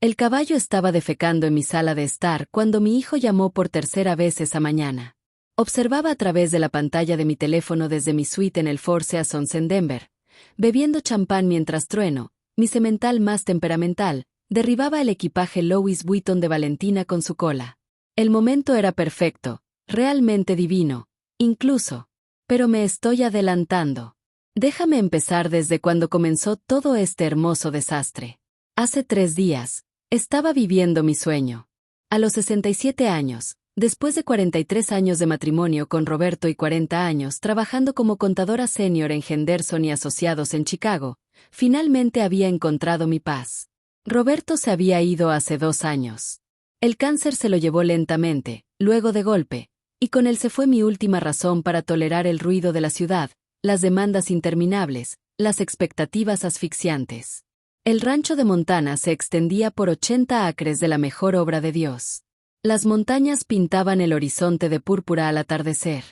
El caballo estaba defecando en mi sala de estar cuando mi hijo llamó por tercera vez esa mañana. Observaba a través de la pantalla de mi teléfono desde mi suite en el Four Seasons en Denver, bebiendo champán mientras Trueno, mi semental más temperamental, derribaba el equipaje Louis Vuitton de Valentina con su cola. El momento era perfecto, realmente divino, incluso. Pero me estoy adelantando. Déjame empezar desde cuando comenzó todo este hermoso desastre. Hace 3 días, estaba viviendo mi sueño. A los 67 años, después de 43 años de matrimonio con Roberto y 40 años trabajando como contadora senior en Henderson y Asociados en Chicago, finalmente había encontrado mi paz. Roberto se había ido hace 2 años. El cáncer se lo llevó lentamente, luego de golpe, y con él se fue mi última razón para tolerar el ruido de la ciudad, las demandas interminables, las expectativas asfixiantes. El rancho de Montana se extendía por 80 acres de la mejor obra de Dios. Las montañas pintaban el horizonte de púrpura al atardecer.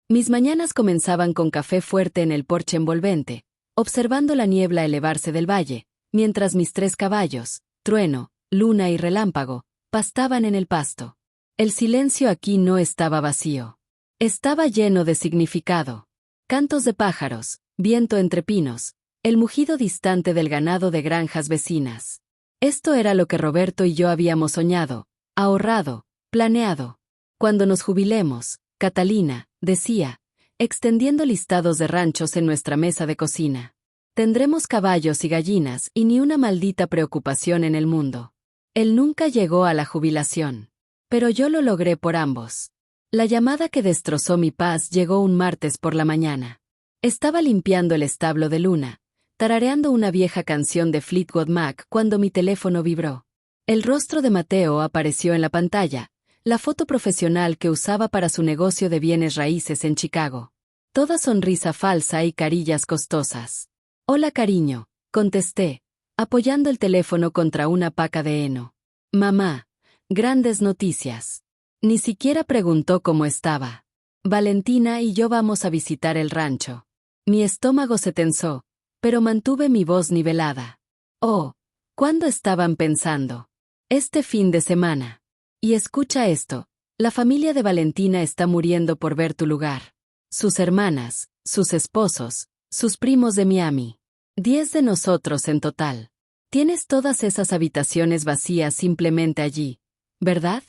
Mis mañanas comenzaban con café fuerte en el porche envolvente, observando la niebla elevarse del valle, mientras mis 3 caballos, Trueno, Luna y Relámpago, pastaban en el pasto. El silencio aquí no estaba vacío. Estaba lleno de significado. Cantos de pájaros, viento entre pinos, el mugido distante del ganado de granjas vecinas. Esto era lo que Roberto y yo habíamos soñado, ahorrado, planeado. Cuando nos jubilemos, Catalina, decía, extendiendo listados de ranchos en nuestra mesa de cocina. Tendremos caballos y gallinas y ni una maldita preocupación en el mundo. Él nunca llegó a la jubilación. Pero yo lo logré por ambos. La llamada que destrozó mi paz llegó un martes por la mañana. Estaba limpiando el establo de Luna, tarareando una vieja canción de Fleetwood Mac cuando mi teléfono vibró. El rostro de Mateo apareció en la pantalla, la foto profesional que usaba para su negocio de bienes raíces en Chicago. Toda sonrisa falsa y carillas costosas. Hola cariño, contesté, apoyando el teléfono contra una paca de heno. Mamá, grandes noticias. Ni siquiera preguntó cómo estaba. Valentina y yo vamos a visitar el rancho. Mi estómago se tensó, pero mantuve mi voz nivelada. Oh, ¿cuándo estaban pensando? Este fin de semana. Y escucha esto, la familia de Valentina está muriendo por ver tu lugar. Sus hermanas, sus esposos, sus primos de Miami. 10 de nosotros en total. Tienes todas esas habitaciones vacías simplemente allí, ¿verdad?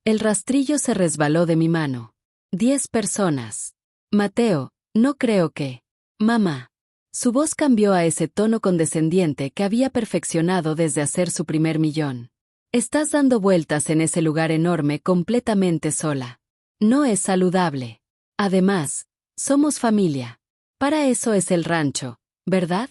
El rastrillo se resbaló de mi mano. 10 personas. Mateo, no creo que... Mamá. Su voz cambió a ese tono condescendiente que había perfeccionado desde hacer su primer millón. Estás dando vueltas en ese lugar enorme completamente sola. No es saludable. Además, somos familia. Para eso es el rancho, ¿verdad?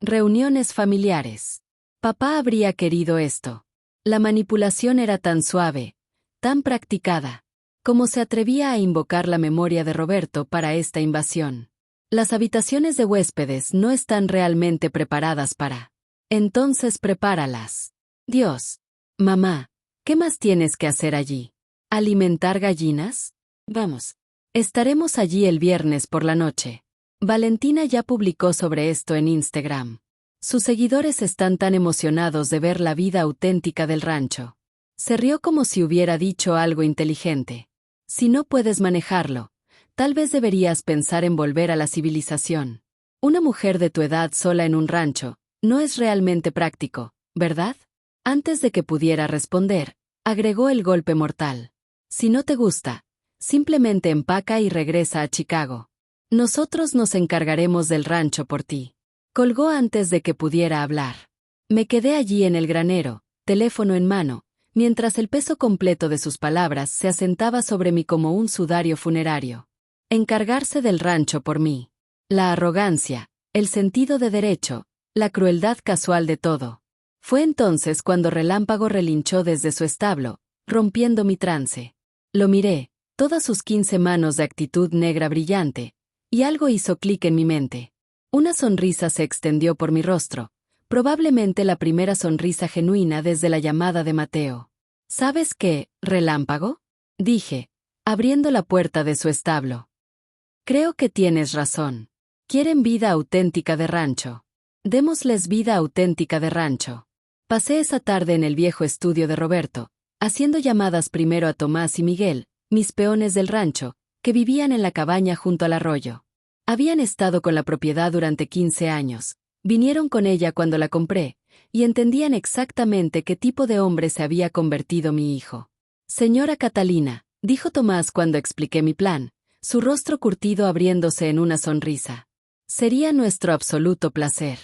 Reuniones familiares. Papá habría querido esto. La manipulación era tan suave, tan practicada, como se atrevía a invocar la memoria de Roberto para esta invasión. Las habitaciones de huéspedes no están realmente preparadas para. Entonces prepáralas. Dios. Mamá, ¿qué más tienes que hacer allí? ¿Alimentar gallinas? Vamos. Estaremos allí el viernes por la noche. Valentina ya publicó sobre esto en Instagram. Sus seguidores están tan emocionados de ver la vida auténtica del rancho. Se rió como si hubiera dicho algo inteligente. Si no puedes manejarlo, tal vez deberías pensar en volver a la civilización. Una mujer de tu edad sola en un rancho, no es realmente práctico, ¿verdad? Antes de que pudiera responder, agregó el golpe mortal. Si no te gusta, simplemente empaca y regresa a Chicago. Nosotros nos encargaremos del rancho por ti. Colgó antes de que pudiera hablar. Me quedé allí en el granero, teléfono en mano, mientras el peso completo de sus palabras se asentaba sobre mí como un sudario funerario. Encargarse del rancho por mí. La arrogancia, el sentido de derecho, la crueldad casual de todo. Fue entonces cuando Relámpago relinchó desde su establo, rompiendo mi trance. Lo miré, todas sus 15 manos de actitud negra brillante, y algo hizo clic en mi mente. Una sonrisa se extendió por mi rostro, probablemente la primera sonrisa genuina desde la llamada de Mateo. ¿Sabes qué, Relámpago? Dije, abriendo la puerta de su establo. Creo que tienes razón. Quieren vida auténtica de rancho. Démosles vida auténtica de rancho. Pasé esa tarde en el viejo estudio de Roberto, haciendo llamadas primero a Tomás y Miguel, mis peones del rancho, que vivían en la cabaña junto al arroyo. Habían estado con la propiedad durante 15 años, vinieron con ella cuando la compré, y entendían exactamente qué tipo de hombre se había convertido mi hijo. Señora Catalina, dijo Tomás cuando expliqué mi plan, su rostro curtido abriéndose en una sonrisa. Sería nuestro absoluto placer.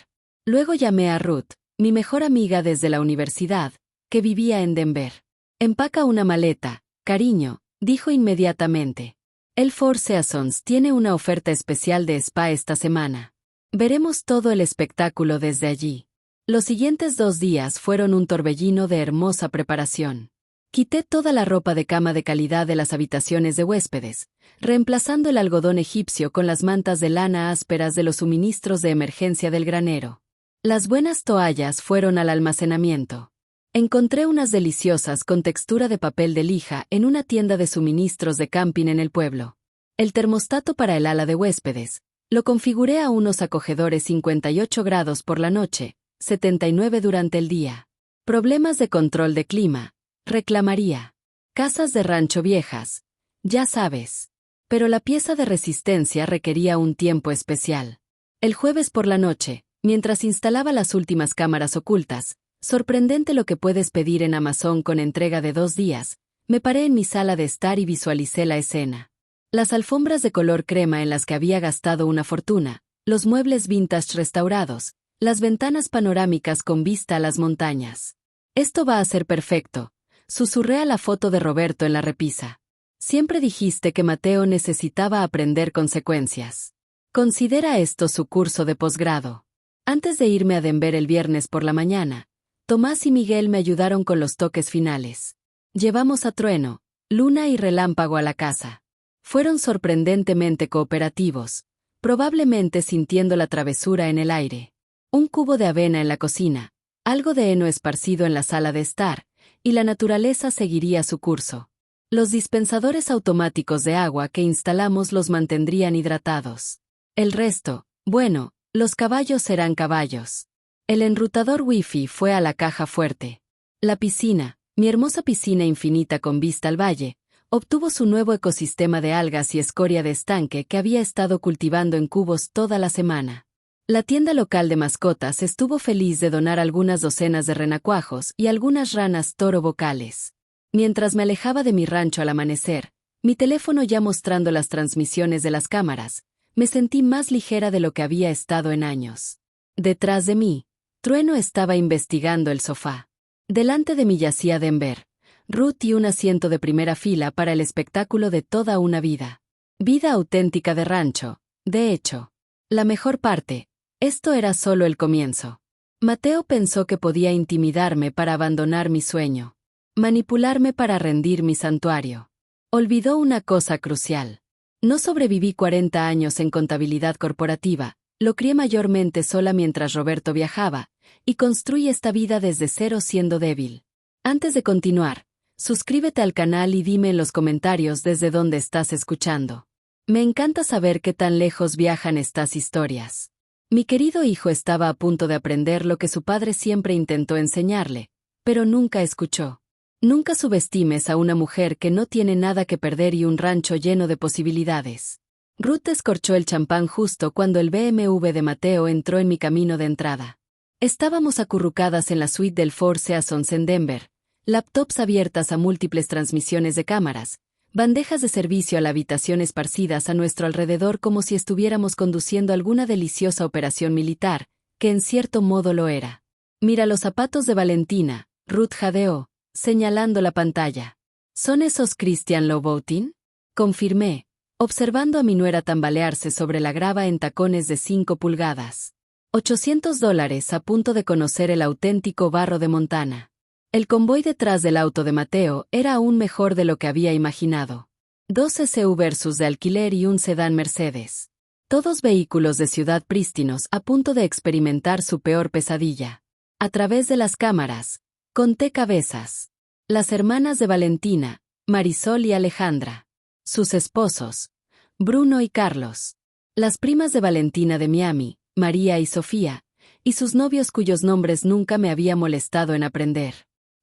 Luego llamé a Ruth, mi mejor amiga desde la universidad, que vivía en Denver. Empaca una maleta, cariño, dijo inmediatamente. El Four Seasons tiene una oferta especial de spa esta semana. Veremos todo el espectáculo desde allí. Los siguientes 2 días fueron un torbellino de hermosa preparación. Quité toda la ropa de cama de calidad de las habitaciones de huéspedes, reemplazando el algodón egipcio con las mantas de lana ásperas de los suministros de emergencia del granero. Las buenas toallas fueron al almacenamiento. Encontré unas deliciosas con textura de papel de lija en una tienda de suministros de camping en el pueblo. El termostato para el ala de huéspedes lo configuré a unos acogedores 58 grados por la noche, 79 durante el día. Problemas de control de clima, reclamaría. Casas de rancho viejas, ya sabes. Pero la pieza de resistencia requería un tiempo especial. El jueves por la noche, mientras instalaba las últimas cámaras ocultas, sorprendente lo que puedes pedir en Amazon con entrega de 2 días, me paré en mi sala de estar y visualicé la escena. Las alfombras de color crema en las que había gastado una fortuna, los muebles vintage restaurados, las ventanas panorámicas con vista a las montañas. Esto va a ser perfecto, susurré a la foto de Roberto en la repisa. Siempre dijiste que Mateo necesitaba aprender consecuencias. Considera esto su curso de posgrado. Antes de irme a Denver el viernes por la mañana, Tomás y Miguel me ayudaron con los toques finales. Llevamos a Trueno, Luna y Relámpago a la casa. Fueron sorprendentemente cooperativos, probablemente sintiendo la travesura en el aire. Un cubo de avena en la cocina, algo de heno esparcido en la sala de estar, y la naturaleza seguiría su curso. Los dispensadores automáticos de agua que instalamos los mantendrían hidratados. El resto, bueno, los caballos serán caballos. El enrutador Wi-Fi fue a la caja fuerte. La piscina, mi hermosa piscina infinita con vista al valle, obtuvo su nuevo ecosistema de algas y escoria de estanque que había estado cultivando en cubos toda la semana. La tienda local de mascotas estuvo feliz de donar algunas docenas de renacuajos y algunas ranas toro vocales. Mientras me alejaba de mi rancho al amanecer, mi teléfono ya mostrando las transmisiones de las cámaras, me sentí más ligera de lo que había estado en años. Detrás de mí, Trueno estaba investigando el sofá. Delante de mí yacía Denver, Ruth y un asiento de primera fila para el espectáculo de toda una vida. Vida auténtica de rancho, de hecho. La mejor parte. Esto era solo el comienzo. Mateo pensó que podía intimidarme para abandonar mi sueño, manipularme para rendir mi santuario. Olvidó una cosa crucial. No sobreviví 40 años en contabilidad corporativa, lo crié mayormente sola mientras Roberto viajaba, y construí esta vida desde cero siendo débil. Antes de continuar, suscríbete al canal y dime en los comentarios desde dónde estás escuchando. Me encanta saber qué tan lejos viajan estas historias. Mi querido hijo estaba a punto de aprender lo que su padre siempre intentó enseñarle, pero nunca escuchó. Nunca subestimes a una mujer que no tiene nada que perder y un rancho lleno de posibilidades. Ruth escorchó el champán justo cuando el BMW de Mateo entró en mi camino de entrada. Estábamos acurrucadas en la suite del Four Seasons en Denver, laptops abiertas a múltiples transmisiones de cámaras, bandejas de servicio a la habitación esparcidas a nuestro alrededor como si estuviéramos conduciendo alguna deliciosa operación militar, que en cierto modo lo era. Mira los zapatos de Valentina, Ruth jadeó, señalando la pantalla. ¿Son esos Christian Louboutin? Confirmé, observando a mi nuera tambalearse sobre la grava en tacones de 5 pulgadas. $800 a punto de conocer el auténtico barro de Montana. El convoy detrás del auto de Mateo era aún mejor de lo que había imaginado. 2 SUVs de alquiler y un sedán Mercedes. Todos vehículos de ciudad prístinos a punto de experimentar su peor pesadilla. A través de las cámaras, conté cabezas. Las hermanas de Valentina, Marisol y Alejandra. Sus esposos, Bruno y Carlos. Las primas de Valentina de Miami, María y Sofía, y sus novios cuyos nombres nunca me había molestado en aprender.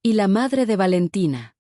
Y la madre de Valentina.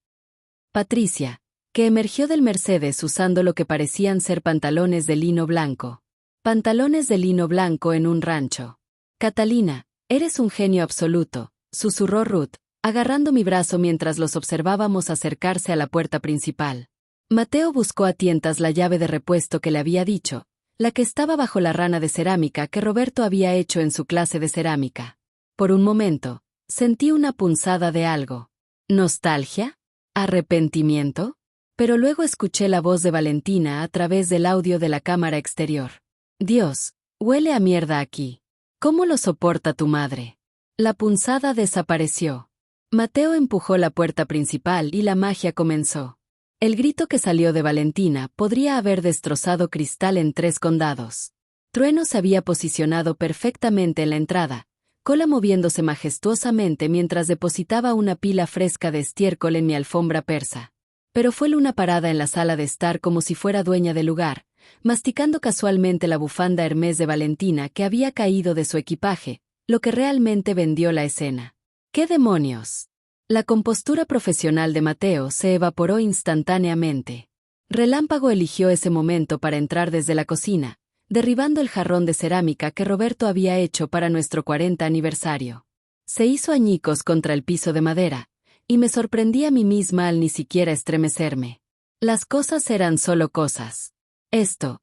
Patricia, que emergió del Mercedes usando lo que parecían ser pantalones de lino blanco. Pantalones de lino blanco en un rancho. Catalina, eres un genio absoluto, susurró Ruth, agarrando mi brazo mientras los observábamos acercarse a la puerta principal. Mateo buscó a tientas la llave de repuesto que le había dicho, la que estaba bajo la rana de cerámica que Roberto había hecho en su clase de cerámica. Por un momento, sentí una punzada de algo. ¿Nostalgia? ¿Arrepentimiento? Pero luego escuché la voz de Valentina a través del audio de la cámara exterior. Dios, huele a mierda aquí. ¿Cómo lo soporta tu madre? La punzada desapareció. Mateo empujó la puerta principal y la magia comenzó. El grito que salió de Valentina podría haber destrozado cristal en 3 condados. Trueno se había posicionado perfectamente en la entrada, cola moviéndose majestuosamente mientras depositaba una pila fresca de estiércol en mi alfombra persa. Pero fue Luna parada en la sala de estar como si fuera dueña del lugar, masticando casualmente la bufanda Hermès de Valentina que había caído de su equipaje, lo que realmente vendió la escena. ¿Qué demonios? La compostura profesional de Mateo se evaporó instantáneamente. Relámpago eligió ese momento para entrar desde la cocina, derribando el jarrón de cerámica que Roberto había hecho para nuestro 40 aniversario. Se hizo añicos contra el piso de madera, y me sorprendí a mí misma al ni siquiera estremecerme. Las cosas eran solo cosas. Esto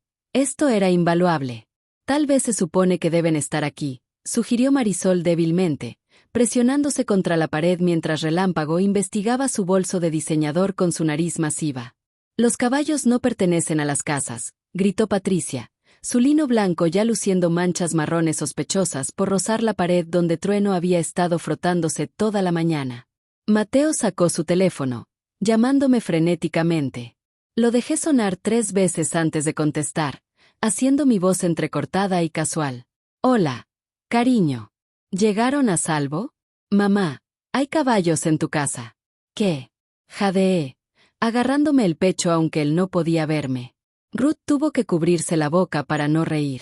era invaluable. Tal vez se supone que deben estar aquí, sugirió Marisol débilmente, presionándose contra la pared mientras Relámpago investigaba su bolso de diseñador con su nariz masiva. Los caballos no pertenecen a las casas, gritó Patricia, su lino blanco ya luciendo manchas marrones sospechosas por rozar la pared donde Trueno había estado frotándose toda la mañana. Mateo sacó su teléfono, llamándome frenéticamente. Lo dejé sonar 3 veces antes de contestar, haciendo mi voz entrecortada y casual. Hola, cariño. ¿Llegaron a salvo? Mamá, hay caballos en tu casa. ¿Qué? Jadeé, agarrándome el pecho aunque él no podía verme. Ruth tuvo que cubrirse la boca para no reír.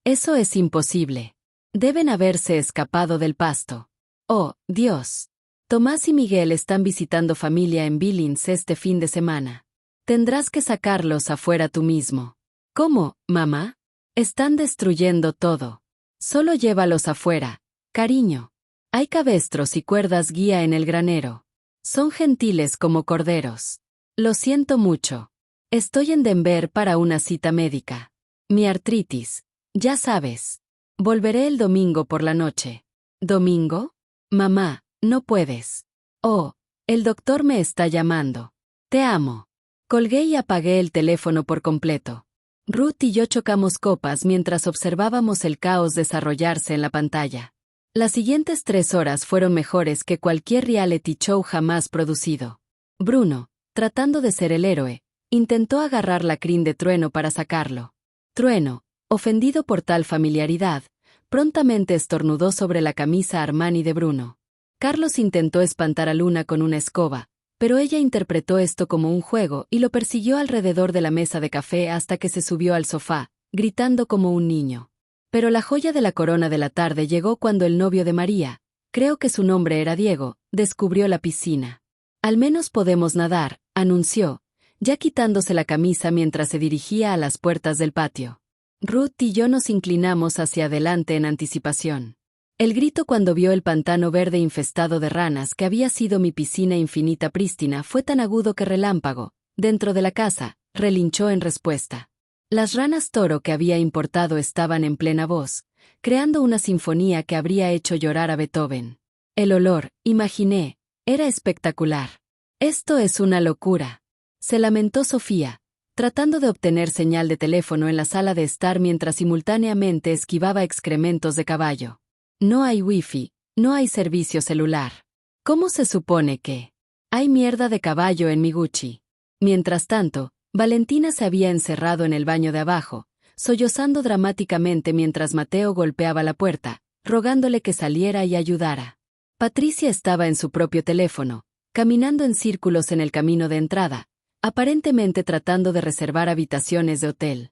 Eso es imposible. Deben haberse escapado del pasto. Oh, Dios. Tomás y Miguel están visitando familia en Billings este fin de semana. Tendrás que sacarlos afuera tú mismo. ¿Cómo, mamá? Están destruyendo todo. Solo llévalos afuera. Cariño, hay cabestros y cuerdas guía en el granero. Son gentiles como corderos. Lo siento mucho. Estoy en Denver para una cita médica. Mi artritis, ya sabes. Volveré el domingo por la noche. ¿Domingo? Mamá, no puedes. Oh, el doctor me está llamando. Te amo. Colgué y apagué el teléfono por completo. Ruth y yo chocamos copas mientras observábamos el caos desarrollarse en la pantalla. Las siguientes 3 horas fueron mejores que cualquier reality show jamás producido. Bruno, tratando de ser el héroe, intentó agarrar la crin de Trueno para sacarlo. Trueno, ofendido por tal familiaridad, prontamente estornudó sobre la camisa Armani de Bruno. Carlos intentó espantar a Luna con una escoba, pero ella interpretó esto como un juego y lo persiguió alrededor de la mesa de café hasta que se subió al sofá, gritando como un niño. Pero la joya de la corona de la tarde llegó cuando el novio de María, creo que su nombre era Diego, descubrió la piscina. Al menos podemos nadar, anunció, ya quitándose la camisa mientras se dirigía a las puertas del patio. Ruth y yo nos inclinamos hacia adelante en anticipación. El grito cuando vio el pantano verde infestado de ranas que había sido mi piscina infinita prístina fue tan agudo que Relámpago, dentro de la casa, relinchó en respuesta. Las ranas toro que había importado estaban en plena voz, creando una sinfonía que habría hecho llorar a Beethoven. El olor, imaginé, era espectacular. Esto es una locura. Se lamentó Sofía, tratando de obtener señal de teléfono en la sala de estar mientras simultáneamente esquivaba excrementos de caballo. No hay wifi, no hay servicio celular. ¿Cómo se supone que? Hay mierda de caballo en mi Gucci. Mientras tanto, Valentina se había encerrado en el baño de abajo, sollozando dramáticamente mientras Mateo golpeaba la puerta, rogándole que saliera y ayudara. Patricia estaba en su propio teléfono, caminando en círculos en el camino de entrada, aparentemente tratando de reservar habitaciones de hotel.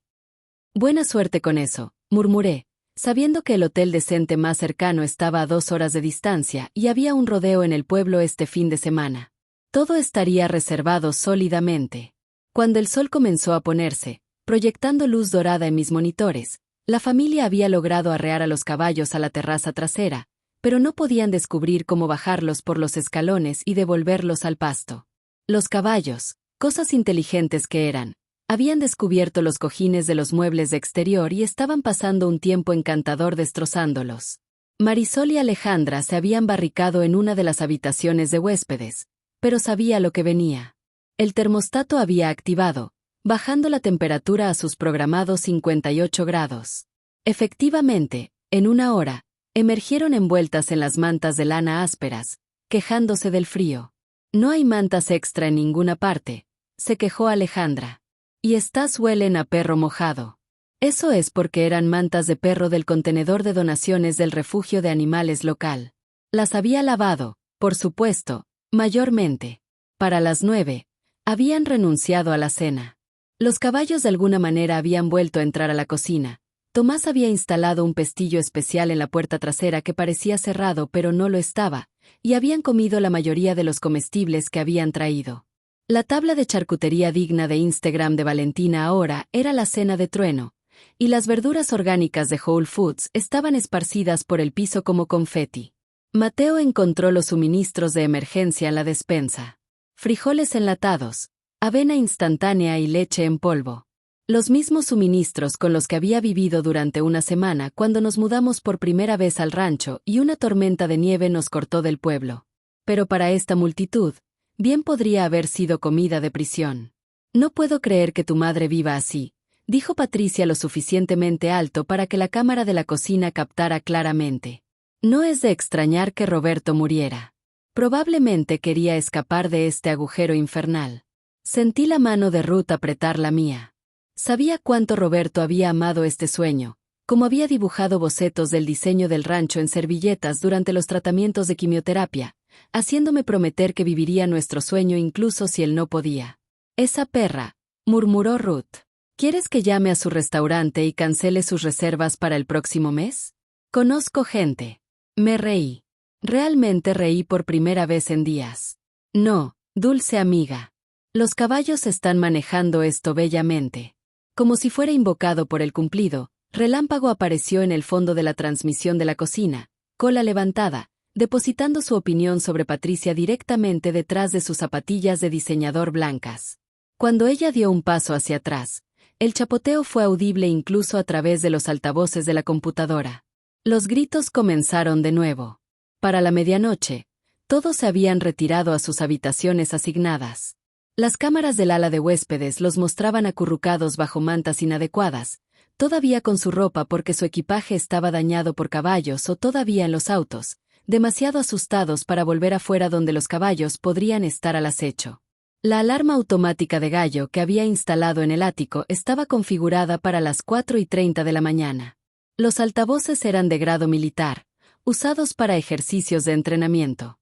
Buena suerte con eso, murmuré, sabiendo que el hotel decente más cercano estaba a 2 horas de distancia y había un rodeo en el pueblo este fin de semana. Todo estaría reservado sólidamente. Cuando el sol comenzó a ponerse, proyectando luz dorada en mis monitores, la familia había logrado arrear a los caballos a la terraza trasera, pero no podían descubrir cómo bajarlos por los escalones y devolverlos al pasto. Los caballos, cosas inteligentes que eran, habían descubierto los cojines de los muebles de exterior y estaban pasando un tiempo encantador destrozándolos. Marisol y Alejandra se habían barricado en una de las habitaciones de huéspedes, pero sabía lo que venía. El termostato había activado, bajando la temperatura a sus programados 58 grados. Efectivamente, en 1 hora, emergieron envueltas en las mantas de lana ásperas, quejándose del frío. No hay mantas extra en ninguna parte, se quejó Alejandra. Y estas huelen a perro mojado. Eso es porque eran mantas de perro del contenedor de donaciones del refugio de animales local. Las había lavado, por supuesto, mayormente. Para las 9, habían renunciado a la cena. Los caballos de alguna manera habían vuelto a entrar a la cocina. Tomás había instalado un pestillo especial en la puerta trasera que parecía cerrado pero no lo estaba, y habían comido la mayoría de los comestibles que habían traído. La tabla de charcutería digna de Instagram de Valentina ahora era la cena de trueno, y las verduras orgánicas de Whole Foods estaban esparcidas por el piso como confeti. Mateo encontró los suministros de emergencia en la despensa. Frijoles enlatados, avena instantánea y leche en polvo. Los mismos suministros con los que había vivido durante una semana cuando nos mudamos por primera vez al rancho y una tormenta de nieve nos cortó del pueblo. Pero para esta multitud, bien podría haber sido comida de prisión. No puedo creer que tu madre viva así, dijo Patricia lo suficientemente alto para que la cámara de la cocina captara claramente. No es de extrañar que Roberto muriera. Probablemente quería escapar de este agujero infernal. Sentí la mano de Ruth apretar la mía. Sabía cuánto Roberto había amado este sueño, como había dibujado bocetos del diseño del rancho en servilletas durante los tratamientos de quimioterapia, haciéndome prometer que viviría nuestro sueño incluso si él no podía. Esa perra, murmuró Ruth. ¿Quieres que llame a su restaurante y cancele sus reservas para el próximo mes? Conozco gente. Me reí. Realmente reí por primera vez en días. No, dulce amiga. Los caballos están manejando esto bellamente. Como si fuera invocado por el cumplido, Relámpago apareció en el fondo de la transmisión de la cocina, cola levantada, depositando su opinión sobre Patricia directamente detrás de sus zapatillas de diseñador blancas. Cuando ella dio un paso hacia atrás, el chapoteo fue audible incluso a través de los altavoces de la computadora. Los gritos comenzaron de nuevo. Para la medianoche, todos se habían retirado a sus habitaciones asignadas. Las cámaras del ala de huéspedes los mostraban acurrucados bajo mantas inadecuadas, todavía con su ropa porque su equipaje estaba dañado por caballos o todavía en los autos, demasiado asustados para volver afuera donde los caballos podrían estar al acecho. La alarma automática de gallo que había instalado en el ático estaba configurada para las 4:30 de la mañana. Los altavoces eran de grado militar, usados para ejercicios de entrenamiento.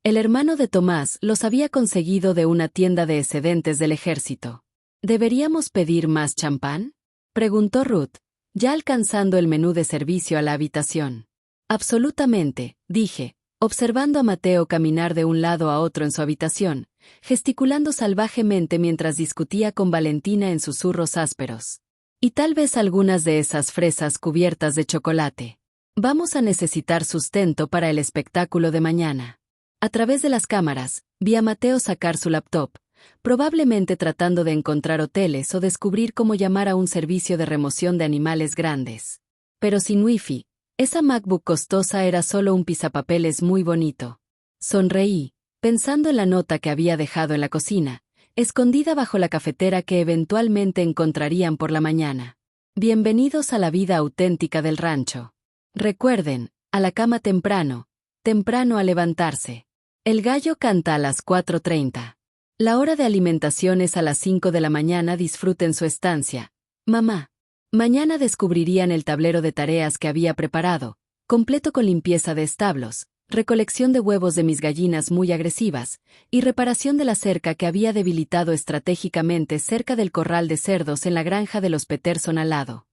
El hermano de Tomás los había conseguido de una tienda de excedentes del ejército. ¿Deberíamos pedir más champán?, preguntó Ruth, ya alcanzando el menú de servicio a la habitación. Absolutamente, dije, observando a Mateo caminar de un lado a otro en su habitación, gesticulando salvajemente mientras discutía con Valentina en susurros ásperos. Y tal vez algunas de esas fresas cubiertas de chocolate. Vamos a necesitar sustento para el espectáculo de mañana. A través de las cámaras, vi a Mateo sacar su laptop, probablemente tratando de encontrar hoteles o descubrir cómo llamar a un servicio de remoción de animales grandes. Pero sin wifi, esa MacBook costosa era solo un pisapapeles muy bonito. Sonreí, pensando en la nota que había dejado en la cocina, escondida bajo la cafetera que eventualmente encontrarían por la mañana. Bienvenidos a la vida auténtica del rancho. Recuerden, a la cama temprano, temprano a levantarse. El gallo canta a las 4:30. La hora de alimentación es a las 5 de la mañana. Disfruten su estancia. Mamá. Mañana descubrirían el tablero de tareas que había preparado, completo con limpieza de establos, recolección de huevos de mis gallinas muy agresivas, y reparación de la cerca que había debilitado estratégicamente cerca del corral de cerdos en la granja de los Peterson al lado.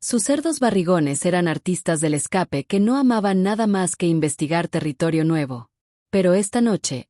Sus cerdos barrigones eran artistas del escape que no amaban nada más que investigar territorio nuevo. Pero esta noche,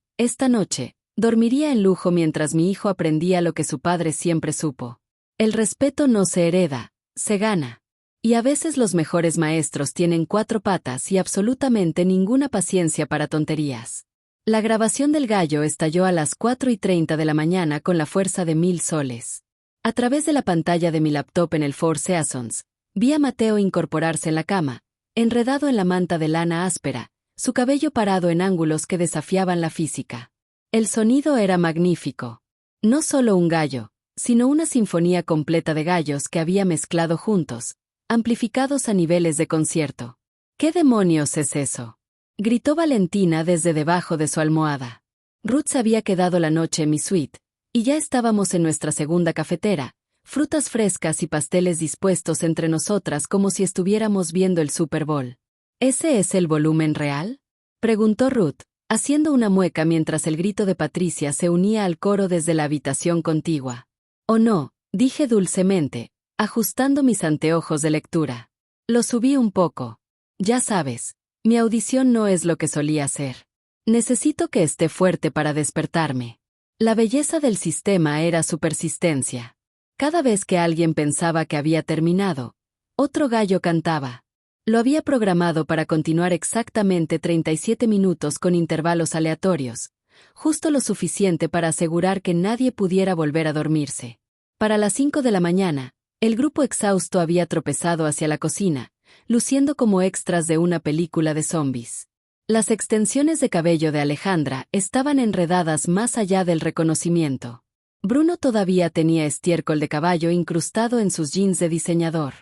dormiría en lujo mientras mi hijo aprendía lo que su padre siempre supo. El respeto no se hereda, se gana. Y a veces los mejores maestros tienen 4 patas y absolutamente ninguna paciencia para tonterías. La grabación del gallo estalló a las 4:30 de la mañana con la fuerza de 1000 soles. A través de la pantalla de mi laptop en el Four Seasons, vi a Mateo incorporarse en la cama, enredado en la manta de lana áspera, su cabello parado en ángulos que desafiaban la física. El sonido era magnífico. No solo un gallo, sino una sinfonía completa de gallos que había mezclado juntos, amplificados a niveles de concierto. ¿Qué demonios es eso?, gritó Valentina desde debajo de su almohada. Ruth se había quedado la noche en mi suite, y ya estábamos en nuestra segunda cafetera, frutas frescas y pasteles dispuestos entre nosotras como si estuviéramos viendo el Super Bowl. ¿Ese es el volumen real?, preguntó Ruth, haciendo una mueca mientras el grito de Patricia se unía al coro desde la habitación contigua. «Oh no», dije dulcemente, ajustando mis anteojos de lectura. Lo subí un poco. Ya sabes, mi audición no es lo que solía ser. Necesito que esté fuerte para despertarme. La belleza del sistema era su persistencia. Cada vez que alguien pensaba que había terminado, otro gallo cantaba. Lo había programado para continuar exactamente 37 minutos con intervalos aleatorios, justo lo suficiente para asegurar que nadie pudiera volver a dormirse. Para las 5 de la mañana, el grupo exhausto había tropezado hacia la cocina, luciendo como extras de una película de zombies. Las extensiones de cabello de Alejandra estaban enredadas más allá del reconocimiento. Bruno todavía tenía estiércol de caballo incrustado en sus jeans de diseñador.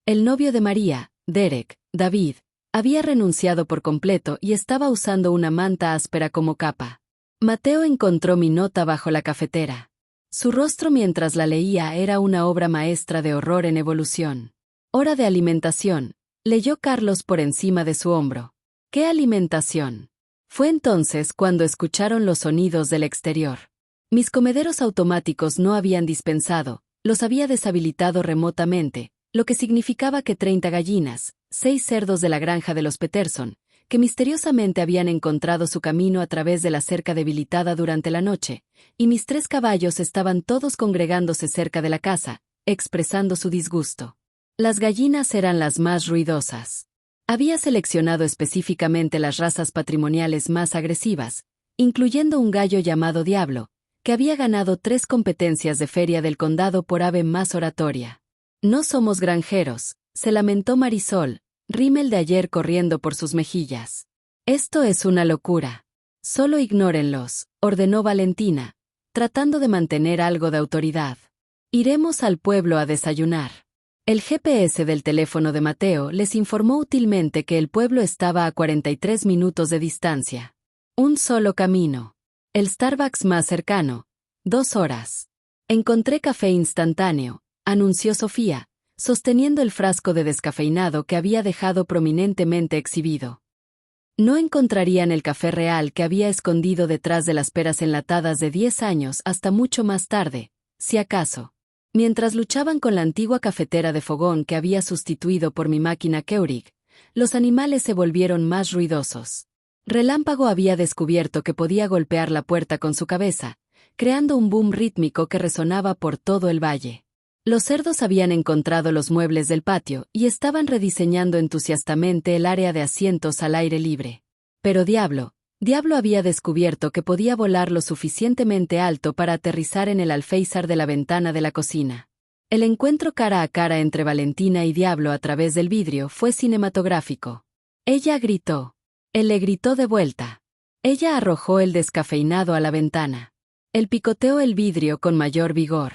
El novio de María, Derek, David, había renunciado por completo y estaba usando una manta áspera como capa. Mateo encontró mi nota bajo la cafetera. Su rostro mientras la leía era una obra maestra de horror en evolución. «Hora de alimentación», leyó Carlos por encima de su hombro. «¿Qué alimentación?». Fue entonces cuando escucharon los sonidos del exterior. Mis comederos automáticos no habían dispensado, los había deshabilitado remotamente, lo que significaba que 30 gallinas, 6 cerdos de la granja de los Peterson, que misteriosamente habían encontrado su camino a través de la cerca debilitada durante la noche, y mis 3 caballos estaban todos congregándose cerca de la casa, expresando su disgusto. Las gallinas eran las más ruidosas. Había seleccionado específicamente las razas patrimoniales más agresivas, incluyendo un gallo llamado Diablo, que había ganado 3 competencias de feria del condado por ave más oratoria. «No somos granjeros», se lamentó Marisol, rímel de ayer corriendo por sus mejillas. «Esto es una locura. Solo ignórenlos», ordenó Valentina, tratando de mantener algo de autoridad. «Iremos al pueblo a desayunar». El GPS del teléfono de Mateo les informó útilmente que el pueblo estaba a 43 minutos de distancia. Un solo camino. El Starbucks más cercano. 2 horas. «Encontré café instantáneo», anunció Sofía, sosteniendo el frasco de descafeinado que había dejado prominentemente exhibido. No encontrarían el café real que había escondido detrás de las peras enlatadas de 10 años hasta mucho más tarde, si acaso. Mientras luchaban con la antigua cafetera de fogón que había sustituido por mi máquina Keurig, los animales se volvieron más ruidosos. Relámpago había descubierto que podía golpear la puerta con su cabeza, creando un boom rítmico que resonaba por todo el valle. Los cerdos habían encontrado los muebles del patio y estaban rediseñando entusiastamente el área de asientos al aire libre. Pero Diablo había descubierto que podía volar lo suficientemente alto para aterrizar en el alféizar de la ventana de la cocina. El encuentro cara a cara entre Valentina y Diablo a través del vidrio fue cinematográfico. Ella gritó. Él le gritó de vuelta. Ella arrojó el descafeinado a la ventana. Él picoteó el vidrio con mayor vigor.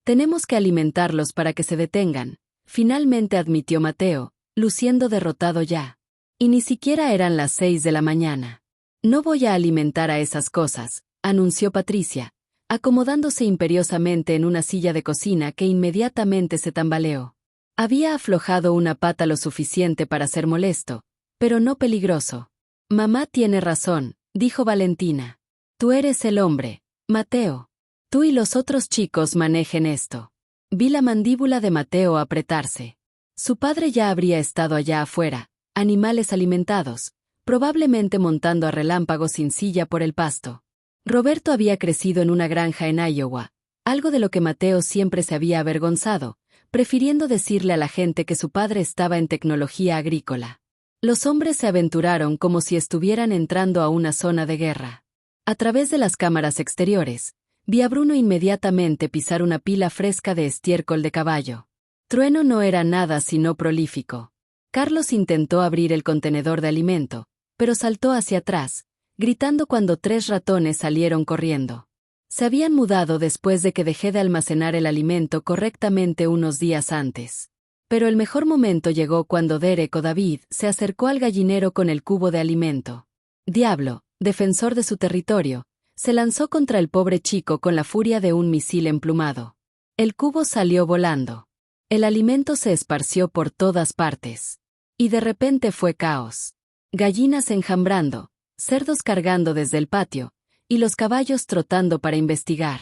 «Tenemos que alimentarlos para que se detengan», finalmente admitió Mateo, luciendo derrotado ya. Y ni siquiera eran las 6 de la mañana. «No voy a alimentar a esas cosas», anunció Patricia, acomodándose imperiosamente en una silla de cocina que inmediatamente se tambaleó. Había aflojado una pata lo suficiente para ser molesto, pero no peligroso. «Mamá tiene razón», dijo Valentina. «Tú eres el hombre, Mateo. Tú y los otros chicos manejen esto». Vi la mandíbula de Mateo apretarse. Su padre ya habría estado allá afuera, animales alimentados, probablemente montando a relámpago sin silla por el pasto. Roberto había crecido en una granja en Iowa, algo de lo que Mateo siempre se había avergonzado, prefiriendo decirle a la gente que su padre estaba en tecnología agrícola. Los hombres se aventuraron como si estuvieran entrando a una zona de guerra. A través de las cámaras exteriores, vi a Bruno inmediatamente pisar una pila fresca de estiércol de caballo. Trueno no era nada sino prolífico. Carlos intentó abrir el contenedor de alimento, pero saltó hacia atrás, gritando cuando 3 ratones salieron corriendo. Se habían mudado después de que dejé de almacenar el alimento correctamente unos días antes. Pero el mejor momento llegó cuando Derek o David se acercó al gallinero con el cubo de alimento. Diablo, defensor de su territorio, se lanzó contra el pobre chico con la furia de un misil emplumado. El cubo salió volando. El alimento se esparció por todas partes. Y de repente fue caos. Gallinas enjambrando, cerdos cargando desde el patio, y los caballos trotando para investigar.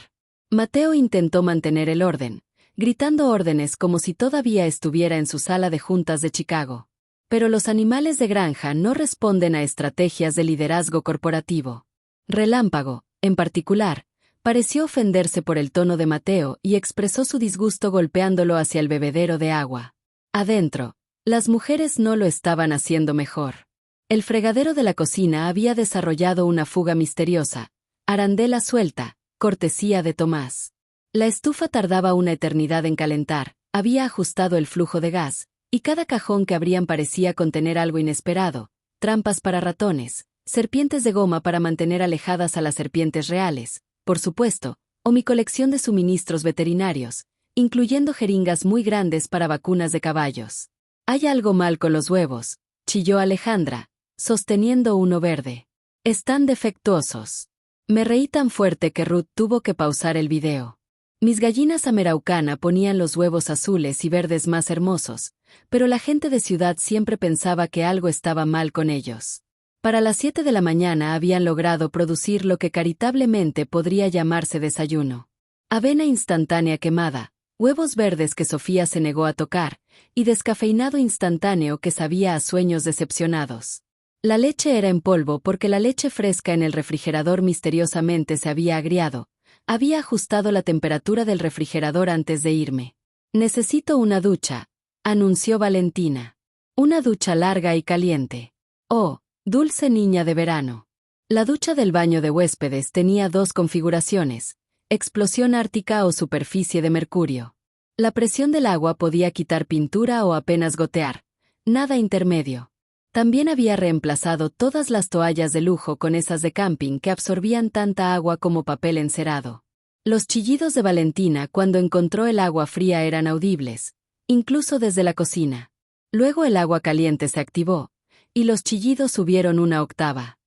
Mateo intentó mantener el orden, gritando órdenes como si todavía estuviera en su sala de juntas de Chicago. Pero los animales de granja no responden a estrategias de liderazgo corporativo. Relámpago, en particular, pareció ofenderse por el tono de Mateo y expresó su disgusto golpeándolo hacia el bebedero de agua. Adentro, las mujeres no lo estaban haciendo mejor. El fregadero de la cocina había desarrollado una fuga misteriosa, arandela suelta, cortesía de Tomás. La estufa tardaba una eternidad en calentar, había ajustado el flujo de gas, y cada cajón que abrían parecía contener algo inesperado, trampas para ratones, serpientes de goma para mantener alejadas a las serpientes reales, por supuesto, o mi colección de suministros veterinarios, incluyendo jeringas muy grandes para vacunas de caballos. «Hay algo mal con los huevos», chilló Alejandra, sosteniendo uno verde. «Están defectuosos». Me reí tan fuerte que Ruth tuvo que pausar el video. Mis gallinas ameraucana ponían los huevos azules y verdes más hermosos, pero la gente de ciudad siempre pensaba que algo estaba mal con ellos. Para las 7 de la mañana habían logrado producir lo que caritablemente podría llamarse desayuno. Avena instantánea quemada, huevos verdes que Sofía se negó a tocar, y descafeinado instantáneo que sabía a sueños decepcionados. La leche era en polvo porque la leche fresca en el refrigerador misteriosamente se había agriado. Había ajustado la temperatura del refrigerador antes de irme. «Necesito una ducha», anunció Valentina. «Una ducha larga y caliente. Oh, dulce niña de verano». La ducha del baño de huéspedes tenía 2 configuraciones: explosión ártica o superficie de mercurio. La presión del agua podía quitar pintura o apenas gotear, nada intermedio. También había reemplazado todas las toallas de lujo con esas de camping que absorbían tanta agua como papel encerado. Los chillidos de Valentina cuando encontró el agua fría eran audibles, incluso desde la cocina. Luego el agua caliente se activó, y los chillidos subieron una octava.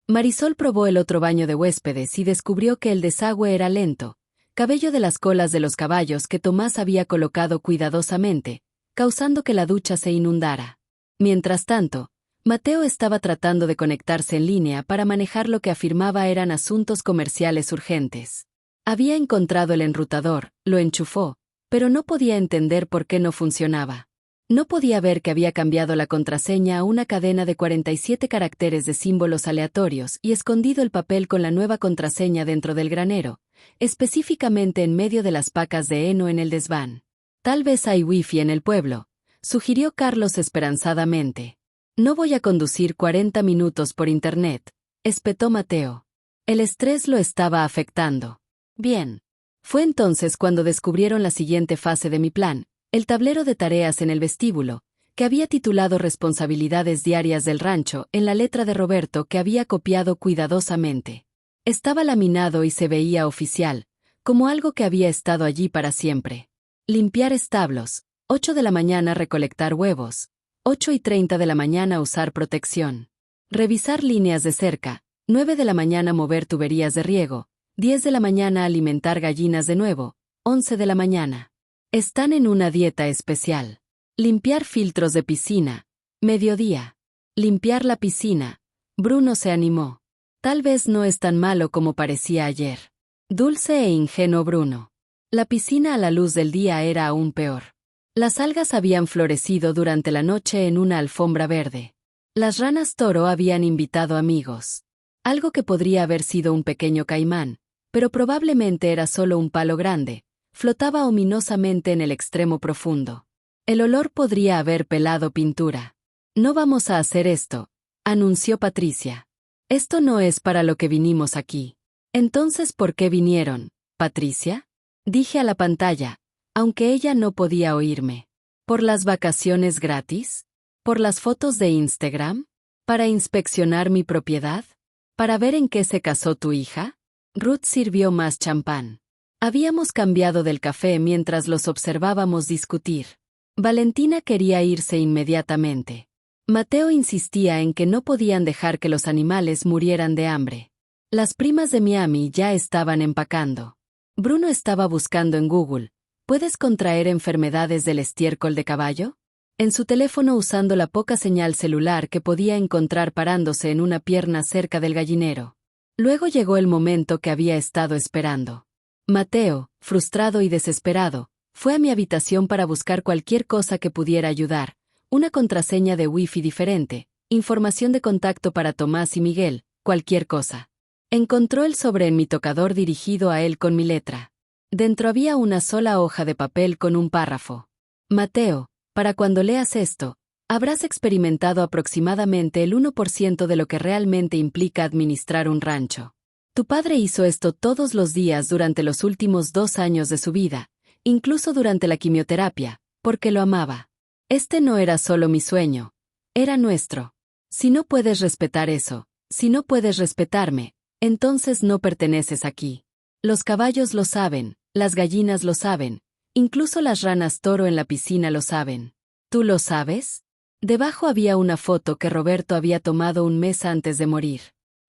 Marisol probó el otro baño de huéspedes y descubrió que el desagüe era lento, cabello de las colas de los caballos que Tomás había colocado cuidadosamente, causando que la ducha se inundara. Mientras tanto, Mateo estaba tratando de conectarse en línea para manejar lo que afirmaba eran asuntos comerciales urgentes. Había encontrado el enrutador, lo enchufó, pero no podía entender por qué no funcionaba. No podía ver que había cambiado la contraseña a una cadena de 47 caracteres de símbolos aleatorios y escondido el papel con la nueva contraseña dentro del granero, específicamente en medio de las pacas de heno en el desván. «Tal vez hay wifi en el pueblo», sugirió Carlos esperanzadamente. «No voy a conducir 40 minutos por internet», espetó Mateo. El estrés lo estaba afectando. Bien. Fue entonces cuando descubrieron la siguiente fase de mi plan, el tablero de tareas en el vestíbulo, que había titulado Responsabilidades diarias del rancho en la letra de Roberto que había copiado cuidadosamente. Estaba laminado y se veía oficial, como algo que había estado allí para siempre. Limpiar establos. 8 de la mañana recolectar huevos. 8:30 de la mañana usar protección. Revisar líneas de cerca. 9 de la mañana mover tuberías de riego. 10 de la mañana alimentar gallinas de nuevo. 11 de la mañana. Están en una dieta especial. Limpiar filtros de piscina. Mediodía. Limpiar la piscina. Bruno se animó. Tal vez no es tan malo como parecía ayer. Dulce e ingenuo Bruno. La piscina a la luz del día era aún peor. Las algas habían florecido durante la noche en una alfombra verde. Las ranas toro habían invitado amigos. Algo que podría haber sido un pequeño caimán, pero probablemente era solo un palo grande, flotaba ominosamente en el extremo profundo. El olor podría haber pelado pintura. No vamos a hacer esto, anunció Patricia. Esto no es para lo que vinimos aquí. Entonces, ¿por qué vinieron, Patricia? Dije a la pantalla, aunque ella no podía oírme. ¿Por las vacaciones gratis? ¿Por las fotos de Instagram? ¿Para inspeccionar mi propiedad? ¿Para ver en qué se casó tu hija? Ruth sirvió más champán. Habíamos cambiado del café mientras los observábamos discutir. Valentina quería irse inmediatamente. Mateo insistía en que no podían dejar que los animales murieran de hambre. Las primas de Miami ya estaban empacando. Bruno estaba buscando en Google, ¿puedes contraer enfermedades del estiércol de caballo? En su teléfono usando la poca señal celular que podía encontrar parándose en una pierna cerca del gallinero. Luego llegó el momento que había estado esperando. Mateo, frustrado y desesperado, fue a mi habitación para buscar cualquier cosa que pudiera ayudar, una contraseña de Wi-Fi diferente, información de contacto para Tomás y Miguel, cualquier cosa. Encontró el sobre en mi tocador dirigido a él con mi letra. Dentro había una sola hoja de papel con un párrafo. Mateo, para cuando leas esto, habrás experimentado aproximadamente el 1% de lo que realmente implica administrar un rancho. Tu padre hizo esto todos los días durante los últimos 2 años de su vida, incluso durante la quimioterapia, porque lo amaba. Este no era solo mi sueño, era nuestro. Si no puedes respetar eso, si no puedes respetarme, entonces no perteneces aquí. Los caballos lo saben, las gallinas lo saben, incluso las ranas toro en la piscina lo saben. ¿Tú lo sabes? Debajo había una foto que Roberto había tomado un mes antes de morir.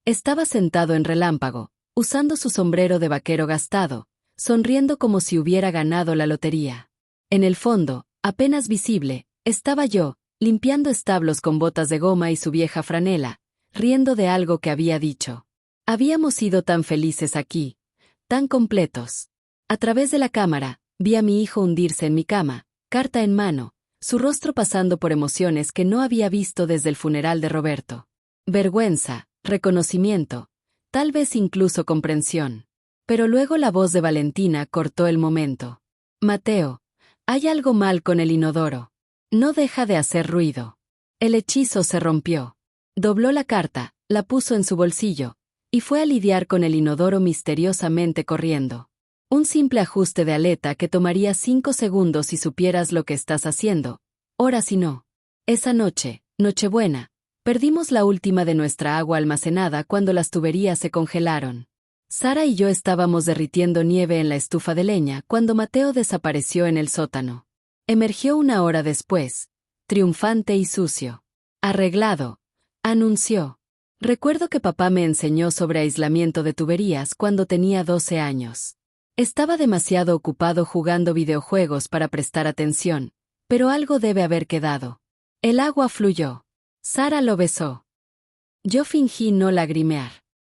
Estaba sentado en Relámpago, usando su sombrero de vaquero gastado, sonriendo como si hubiera ganado la lotería. En el fondo, apenas visible, estaba yo, limpiando establos con botas de goma y su vieja franela, riendo de algo que había dicho. Habíamos sido tan felices aquí, tan completos. A través de la cámara, vi a mi hijo hundirse en mi cama, carta en mano, su rostro pasando por emociones que no había visto desde el funeral de Roberto. Vergüenza, reconocimiento, tal vez incluso comprensión. Pero luego la voz de Valentina cortó el momento. Mateo, hay algo mal con el inodoro. No deja de hacer ruido. El hechizo se rompió. Dobló la carta, la puso en su bolsillo, y fue a lidiar con el inodoro misteriosamente corriendo. Un simple ajuste de aleta que tomaría 5 segundos si supieras lo que estás haciendo. Ahora si no. Esa noche, Nochebuena, perdimos la última de nuestra agua almacenada cuando las tuberías se congelaron. Sara y yo estábamos derritiendo nieve en la estufa de leña cuando Mateo desapareció en el sótano. Emergió 1 hora después, triunfante y sucio. Arreglado, anunció. Recuerdo que papá me enseñó sobre aislamiento de tuberías cuando tenía 12 años. Estaba demasiado ocupado jugando videojuegos para prestar atención, pero algo debe haber quedado. El agua fluyó. Sara lo besó. Yo fingí no lagrimear.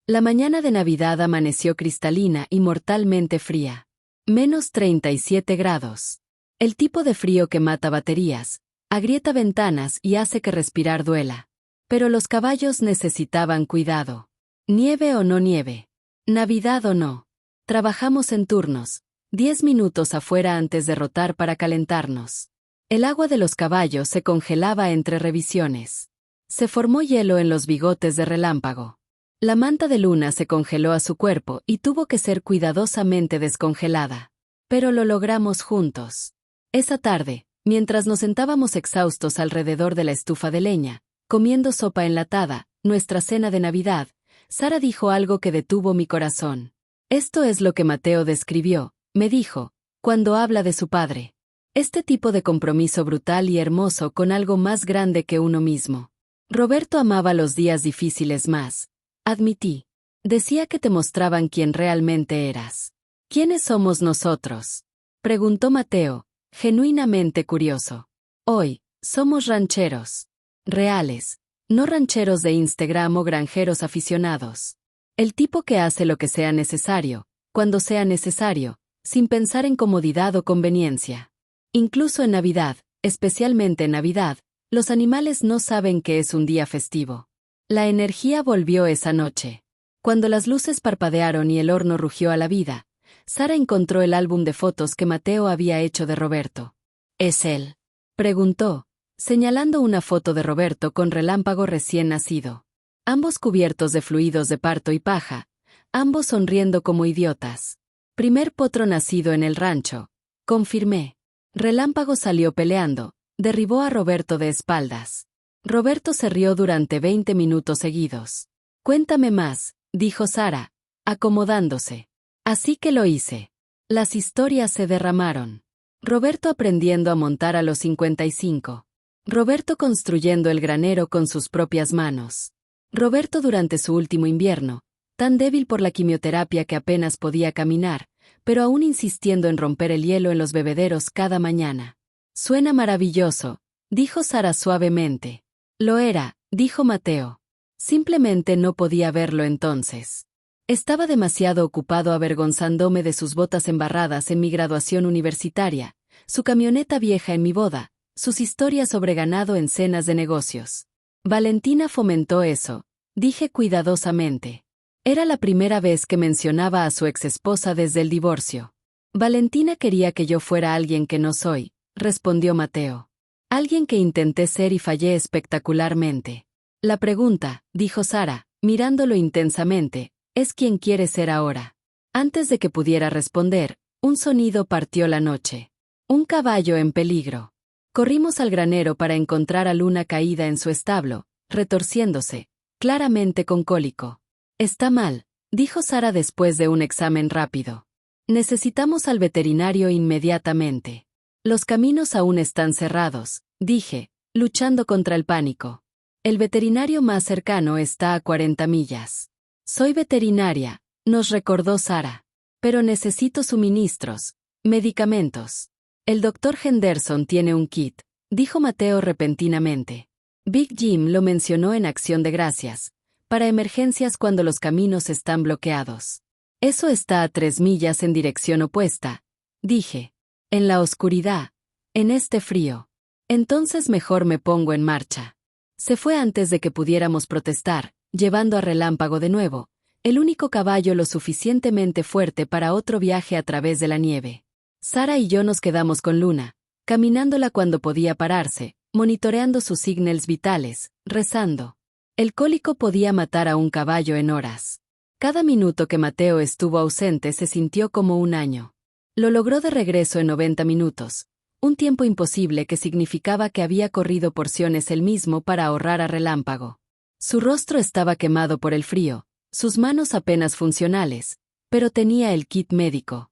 La mañana de Navidad amaneció cristalina y mortalmente fría. -37 grados. El tipo de frío que mata baterías, agrieta ventanas y hace que respirar duela. Pero los caballos necesitaban cuidado. Nieve o no nieve. Navidad o no. Trabajamos en turnos, 10 minutos afuera antes de rotar para calentarnos. El agua de los caballos se congelaba entre revisiones. Se formó hielo en los bigotes de Relámpago. La manta de luna se congeló a su cuerpo y tuvo que ser cuidadosamente descongelada. Pero lo logramos juntos. Esa tarde, mientras nos sentábamos exhaustos alrededor de la estufa de leña, comiendo sopa enlatada, nuestra cena de Navidad, Sara dijo algo que detuvo mi corazón. Esto es lo que Mateo describió, me dijo, cuando habla de su padre. Este tipo de compromiso brutal y hermoso con algo más grande que uno mismo. Roberto amaba los días difíciles más. Admití. Decía que te mostraban quién realmente eras. ¿Quiénes somos nosotros? Preguntó Mateo, genuinamente curioso. Hoy, somos rancheros. Reales, no rancheros de Instagram o granjeros aficionados. El tipo que hace lo que sea necesario, cuando sea necesario, sin pensar en comodidad o conveniencia. Incluso en Navidad, especialmente en Navidad, los animales no saben que es un día festivo. La energía volvió esa noche. Cuando las luces parpadearon y el horno rugió a la vida, Sara encontró el álbum de fotos que Mateo había hecho de Roberto. ¿Es él?, preguntó, señalando una foto de Roberto con Relámpago recién nacido. Ambos cubiertos de fluidos de parto y paja, ambos sonriendo como idiotas. Primer potro nacido en el rancho, confirmé. Relámpago salió peleando, derribó a Roberto de espaldas. Roberto se rió durante 20 minutos seguidos. Cuéntame más, dijo Sara, acomodándose. Así que lo hice. Las historias se derramaron. Roberto aprendiendo a montar a los 55. Roberto construyendo el granero con sus propias manos. Roberto durante su último invierno, tan débil por la quimioterapia que apenas podía caminar, pero aún insistiendo en romper el hielo en los bebederos cada mañana. Suena maravilloso, dijo Sara suavemente. Lo era, dijo Mateo. Simplemente no podía verlo entonces. Estaba demasiado ocupado avergonzándome de sus botas embarradas en mi graduación universitaria, su camioneta vieja en mi boda, sus historias sobre ganado en cenas de negocios. Valentina fomentó eso, dije cuidadosamente. Era la primera vez que mencionaba a su exesposa desde el divorcio. Valentina quería que yo fuera alguien que no soy, respondió Mateo. Alguien que intenté ser y fallé espectacularmente. La pregunta, dijo Sara, mirándolo intensamente, es quién quiere ser ahora. Antes de que pudiera responder, un sonido partió la noche. Un caballo en peligro. Corrimos al granero para encontrar a Luna caída en su establo, retorciéndose, claramente con cólico. Está mal, dijo Sara después de un examen rápido. Necesitamos al veterinario inmediatamente. Los caminos aún están cerrados, dije, luchando contra el pánico. El veterinario más cercano está a 40 millas. Soy veterinaria, nos recordó Sara. Pero necesito suministros, medicamentos. El doctor Henderson tiene un kit, dijo Mateo repentinamente. Big Jim lo mencionó en Acción de Gracias, para emergencias cuando los caminos están bloqueados. Eso está a 3 millas en dirección opuesta, dije. En la oscuridad, en este frío. Entonces mejor me pongo en marcha. Se fue antes de que pudiéramos protestar, llevando a Relámpago de nuevo, el único caballo lo suficientemente fuerte para otro viaje a través de la nieve. Sara y yo nos quedamos con Luna, caminándola cuando podía pararse, monitoreando sus signals vitales, rezando. El cólico podía matar a un caballo en horas. Cada minuto que Mateo estuvo ausente se sintió como un año. Lo logró de regreso en 90 minutos, un tiempo imposible que significaba que había corrido porciones él mismo para ahorrar a Relámpago. Su rostro estaba quemado por el frío, sus manos apenas funcionales, pero tenía el kit médico.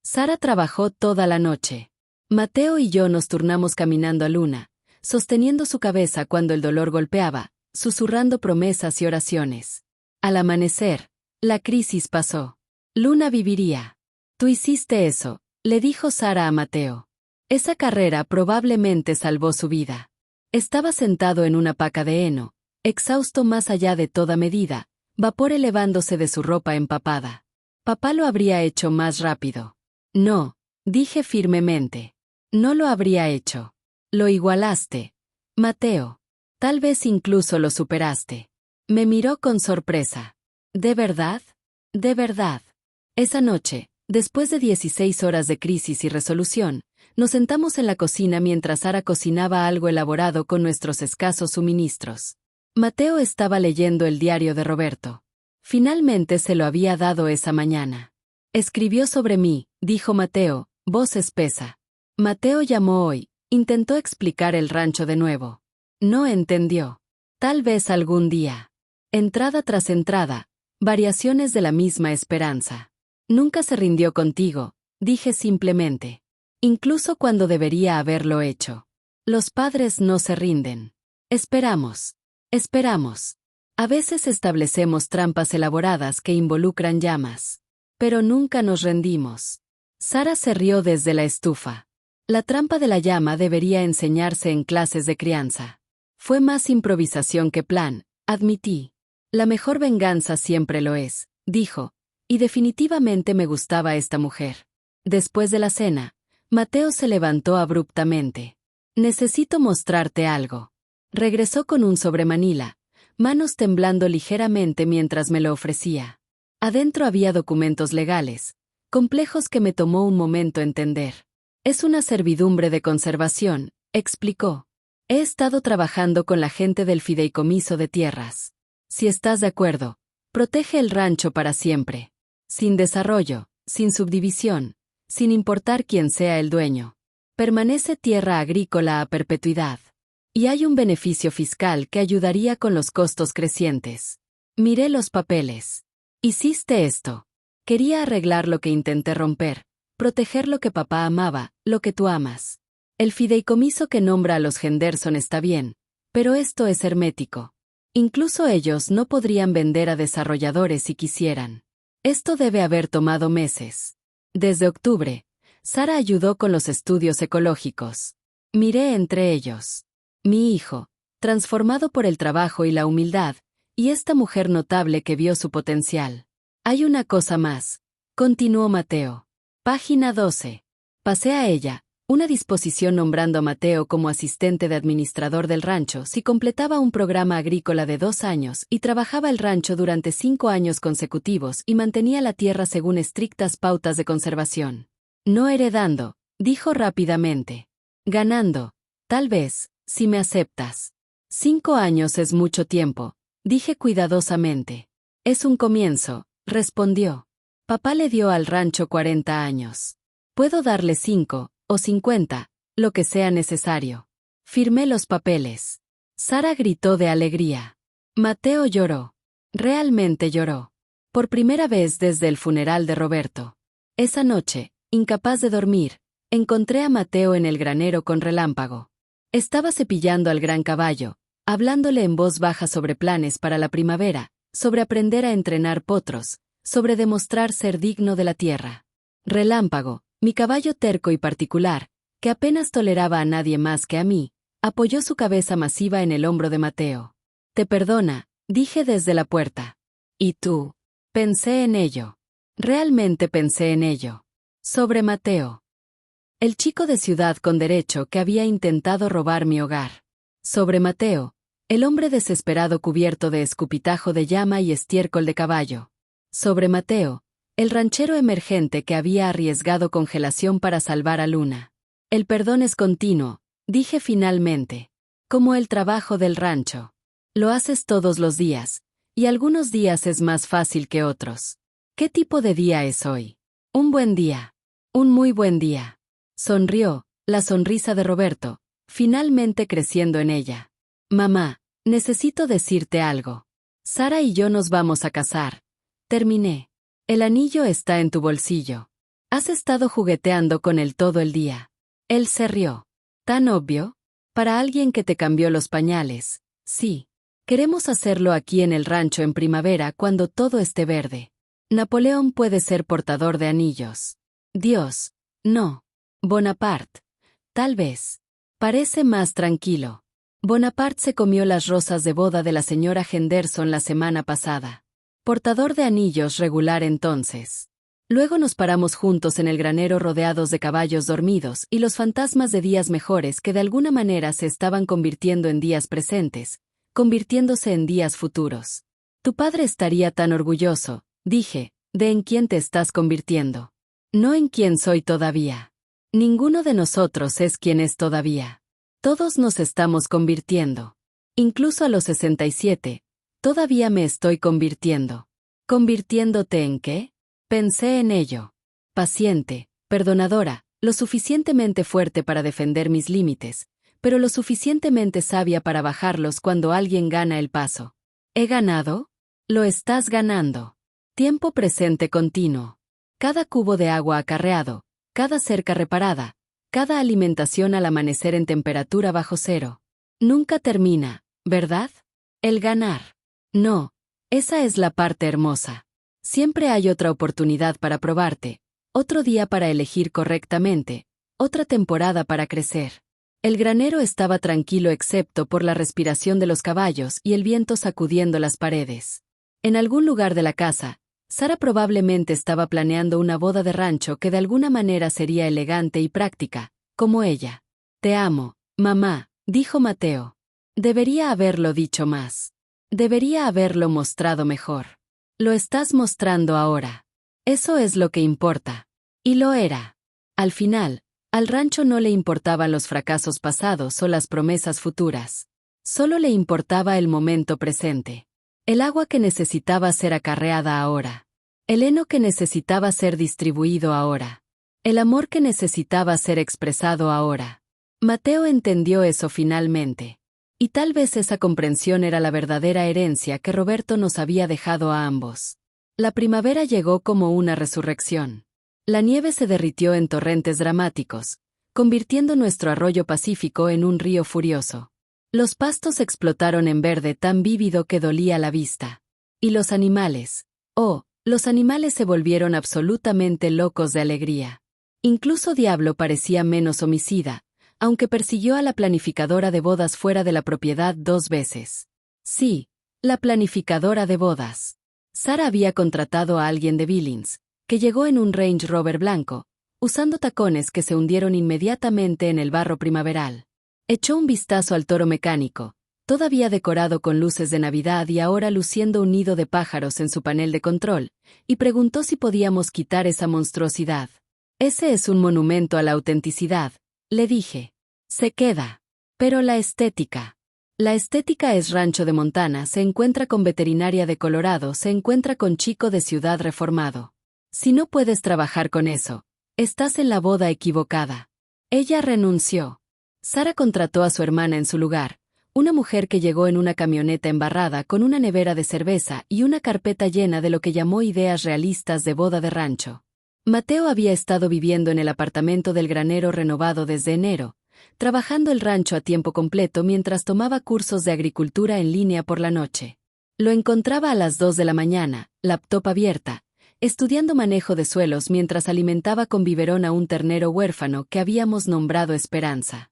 Sara trabajó toda la noche. Mateo y yo nos turnamos caminando a Luna, sosteniendo su cabeza cuando el dolor golpeaba, susurrando promesas y oraciones. Al amanecer, la crisis pasó. Luna viviría. Tú hiciste eso, le dijo Sara a Mateo. Esa carrera probablemente salvó su vida. Estaba sentado en una paca de heno, exhausto más allá de toda medida, vapor elevándose de su ropa empapada. Papá lo habría hecho más rápido. No, dije firmemente. No lo habría hecho. Lo igualaste, Mateo. Tal vez incluso lo superaste. Me miró con sorpresa. ¿De verdad? ¿De verdad? Esa noche, después de 16 horas de crisis y resolución, nos sentamos en la cocina mientras Sara cocinaba algo elaborado con nuestros escasos suministros. Mateo estaba leyendo el diario de Roberto. Finalmente se lo había dado esa mañana. Escribió sobre mí, dijo Mateo, voz espesa. Mateo llamó hoy, intentó explicar el rancho de nuevo. No entendió. Tal vez algún día. Entrada tras entrada, variaciones de la misma esperanza. Nunca se rindió contigo, dije simplemente. Incluso cuando debería haberlo hecho. Los padres no se rinden. Esperamos. Esperamos. A veces establecemos trampas elaboradas que involucran llamas. Pero nunca nos rendimos. Sara se rió desde la estufa. La trampa de la llama debería enseñarse en clases de crianza. Fue más improvisación que plan, admití. La mejor venganza siempre lo es, dijo, y definitivamente me gustaba esta mujer. Después de la cena, Mateo se levantó abruptamente. Necesito mostrarte algo. Regresó con un sobremanila, manos temblando ligeramente mientras me lo ofrecía. Adentro había documentos legales, complejos que me tomó un momento entender. Es una servidumbre de conservación, explicó. He estado trabajando con la gente del fideicomiso de tierras. Si estás de acuerdo, protege el rancho para siempre. Sin desarrollo, sin subdivisión, sin importar quién sea el dueño. Permanece tierra agrícola a perpetuidad. Y hay un beneficio fiscal que ayudaría con los costos crecientes. Miré los papeles. Hiciste esto. Quería arreglar lo que intenté romper, proteger lo que papá amaba, lo que tú amas. El fideicomiso que nombra a los Henderson está bien, pero esto es hermético. Incluso ellos no podrían vender a desarrolladores si quisieran. Esto debe haber tomado meses. Desde octubre, Sara ayudó con los estudios ecológicos. Miré entre ellos. Mi hijo, transformado por el trabajo y la humildad, y esta mujer notable que vio su potencial. Hay una cosa más, continuó Mateo. Página 12. Pasé a ella, una disposición nombrando a Mateo como asistente de administrador del rancho si completaba un programa agrícola de 2 años y trabajaba el rancho durante 5 años consecutivos y mantenía la tierra según estrictas pautas de conservación. No heredando, dijo rápidamente. Ganando, tal vez, si me aceptas. 5 años es mucho tiempo, dije cuidadosamente. Es un comienzo, respondió. Papá le dio al rancho 40 años. Puedo darle 5, o 50, lo que sea necesario. Firmé los papeles. Sara gritó de alegría. Mateo lloró. Realmente lloró. Por primera vez desde el funeral de Roberto. Esa noche, incapaz de dormir, encontré a Mateo en el granero con Relámpago. Estaba cepillando al gran caballo, hablándole en voz baja sobre planes para la primavera, sobre aprender a entrenar potros, sobre demostrar ser digno de la tierra. Relámpago, mi caballo terco y particular, que apenas toleraba a nadie más que a mí, apoyó su cabeza masiva en el hombro de Mateo. Te perdona, dije desde la puerta. ¿Y tú? Pensé en ello. Realmente pensé en ello. Sobre Mateo. El chico de ciudad con derecho que había intentado robar mi hogar. Sobre Mateo, el hombre desesperado cubierto de escupitajo de llama y estiércol de caballo. Sobre Mateo, el ranchero emergente que había arriesgado congelación para salvar a Luna. El perdón es continuo, dije finalmente. Como el trabajo del rancho. Lo haces todos los días, y algunos días es más fácil que otros. ¿Qué tipo de día es hoy? Un buen día. Un muy buen día. Sonrió, la sonrisa de Roberto, finalmente creciendo en ella. Mamá, necesito decirte algo. Sara y yo nos vamos a casar. Terminé. El anillo está en tu bolsillo. Has estado jugueteando con él todo el día. Él se rió. ¿Tan obvio? Para alguien que te cambió los pañales. Sí. Queremos hacerlo aquí en el rancho en primavera cuando todo esté verde. Napoleón puede ser portador de anillos. Dios. No. Bonaparte. Tal vez. Parece más tranquilo. Bonaparte se comió las rosas de boda de la señora Henderson la semana pasada. Portador de anillos regular entonces. Luego nos paramos juntos en el granero rodeados de caballos dormidos y los fantasmas de días mejores que de alguna manera se estaban convirtiendo en días presentes, convirtiéndose en días futuros. Tu padre estaría tan orgulloso, dije, de en quién te estás convirtiendo. No en quién soy todavía. Ninguno de nosotros es quien es todavía. Todos nos estamos convirtiendo. Incluso a los 67, todavía me estoy convirtiendo. ¿Convirtiéndote en qué? Pensé en ello. Paciente, perdonadora, lo suficientemente fuerte para defender mis límites, pero lo suficientemente sabia para bajarlos cuando alguien gana el paso. ¿He ganado? Lo estás ganando. Tiempo presente continuo. Cada cubo de agua acarreado, cada cerca reparada, cada alimentación al amanecer en temperatura bajo cero. Nunca termina, ¿verdad? El ganar. No, esa es la parte hermosa. Siempre hay otra oportunidad para probarte, otro día para elegir correctamente, otra temporada para crecer. El granero estaba tranquilo excepto por la respiración de los caballos y el viento sacudiendo las paredes. En algún lugar de la casa, Sara probablemente estaba planeando una boda de rancho que de alguna manera sería elegante y práctica, como ella. Te amo, mamá, dijo Mateo. Debería haberlo dicho más. Debería haberlo mostrado mejor. Lo estás mostrando ahora. Eso es lo que importa. Y lo era. Al final, al rancho no le importaban los fracasos pasados o las promesas futuras. Solo le importaba el momento presente. El agua que necesitaba ser acarreada ahora. El heno que necesitaba ser distribuido ahora. El amor que necesitaba ser expresado ahora. Mateo entendió eso finalmente. Y tal vez esa comprensión era la verdadera herencia que Roberto nos había dejado a ambos. La primavera llegó como una resurrección. La nieve se derritió en torrentes dramáticos, convirtiendo nuestro arroyo Pacífico en un río furioso. Los pastos explotaron en verde tan vívido que dolía la vista. Y los animales, los animales se volvieron absolutamente locos de alegría. Incluso Diablo parecía menos homicida, aunque persiguió a la planificadora de bodas fuera de la propiedad 2 veces. Sí, la planificadora de bodas. Sara había contratado a alguien de Billings, que llegó en un Range Rover blanco, usando tacones que se hundieron inmediatamente en el barro primaveral. Echó un vistazo al toro mecánico, todavía decorado con luces de Navidad y ahora luciendo un nido de pájaros en su panel de control, y preguntó si podíamos quitar esa monstruosidad. Ese es un monumento a la autenticidad, le dije. Se queda. Pero la estética. La estética es Rancho de Montana, se encuentra con Veterinaria de Colorado, se encuentra con Chico de Ciudad Reformado. Si no puedes trabajar con eso, estás en la boda equivocada. Ella renunció. Sara contrató a su hermana en su lugar, una mujer que llegó en una camioneta embarrada con una nevera de cerveza y una carpeta llena de lo que llamó ideas realistas de boda de rancho. Mateo había estado viviendo en el apartamento del granero renovado desde enero, trabajando el rancho a tiempo completo mientras tomaba cursos de agricultura en línea por la noche. Lo encontraba a las 2 de la mañana, laptop abierta, estudiando manejo de suelos mientras alimentaba con biberón a un ternero huérfano que habíamos nombrado Esperanza.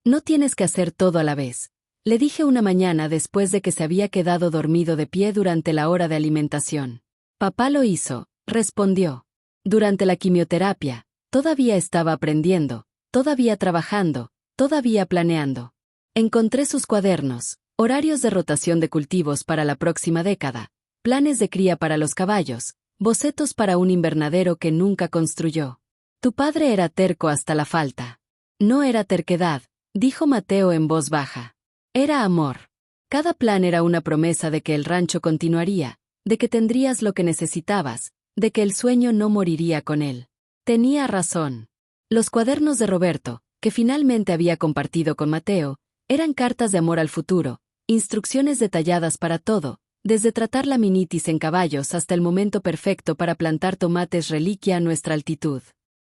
No tienes que hacer todo a la vez, le dije una mañana después de que se había quedado dormido de pie durante la hora de alimentación. Papá lo hizo, respondió. Durante la quimioterapia, todavía estaba aprendiendo, todavía trabajando, todavía planeando. Encontré sus cuadernos, horarios de rotación de cultivos para la próxima década, planes de cría para los caballos, bocetos para un invernadero que nunca construyó. Tu padre era terco hasta la falta. No era terquedad, dijo Mateo en voz baja. Era amor. Cada plan era una promesa de que el rancho continuaría, de que tendrías lo que necesitabas, de que el sueño no moriría con él. Tenía razón. Los cuadernos de Roberto, que finalmente había compartido con Mateo, eran cartas de amor al futuro, instrucciones detalladas para todo, desde tratar la minitis en caballos hasta el momento perfecto para plantar tomates reliquia a nuestra altitud.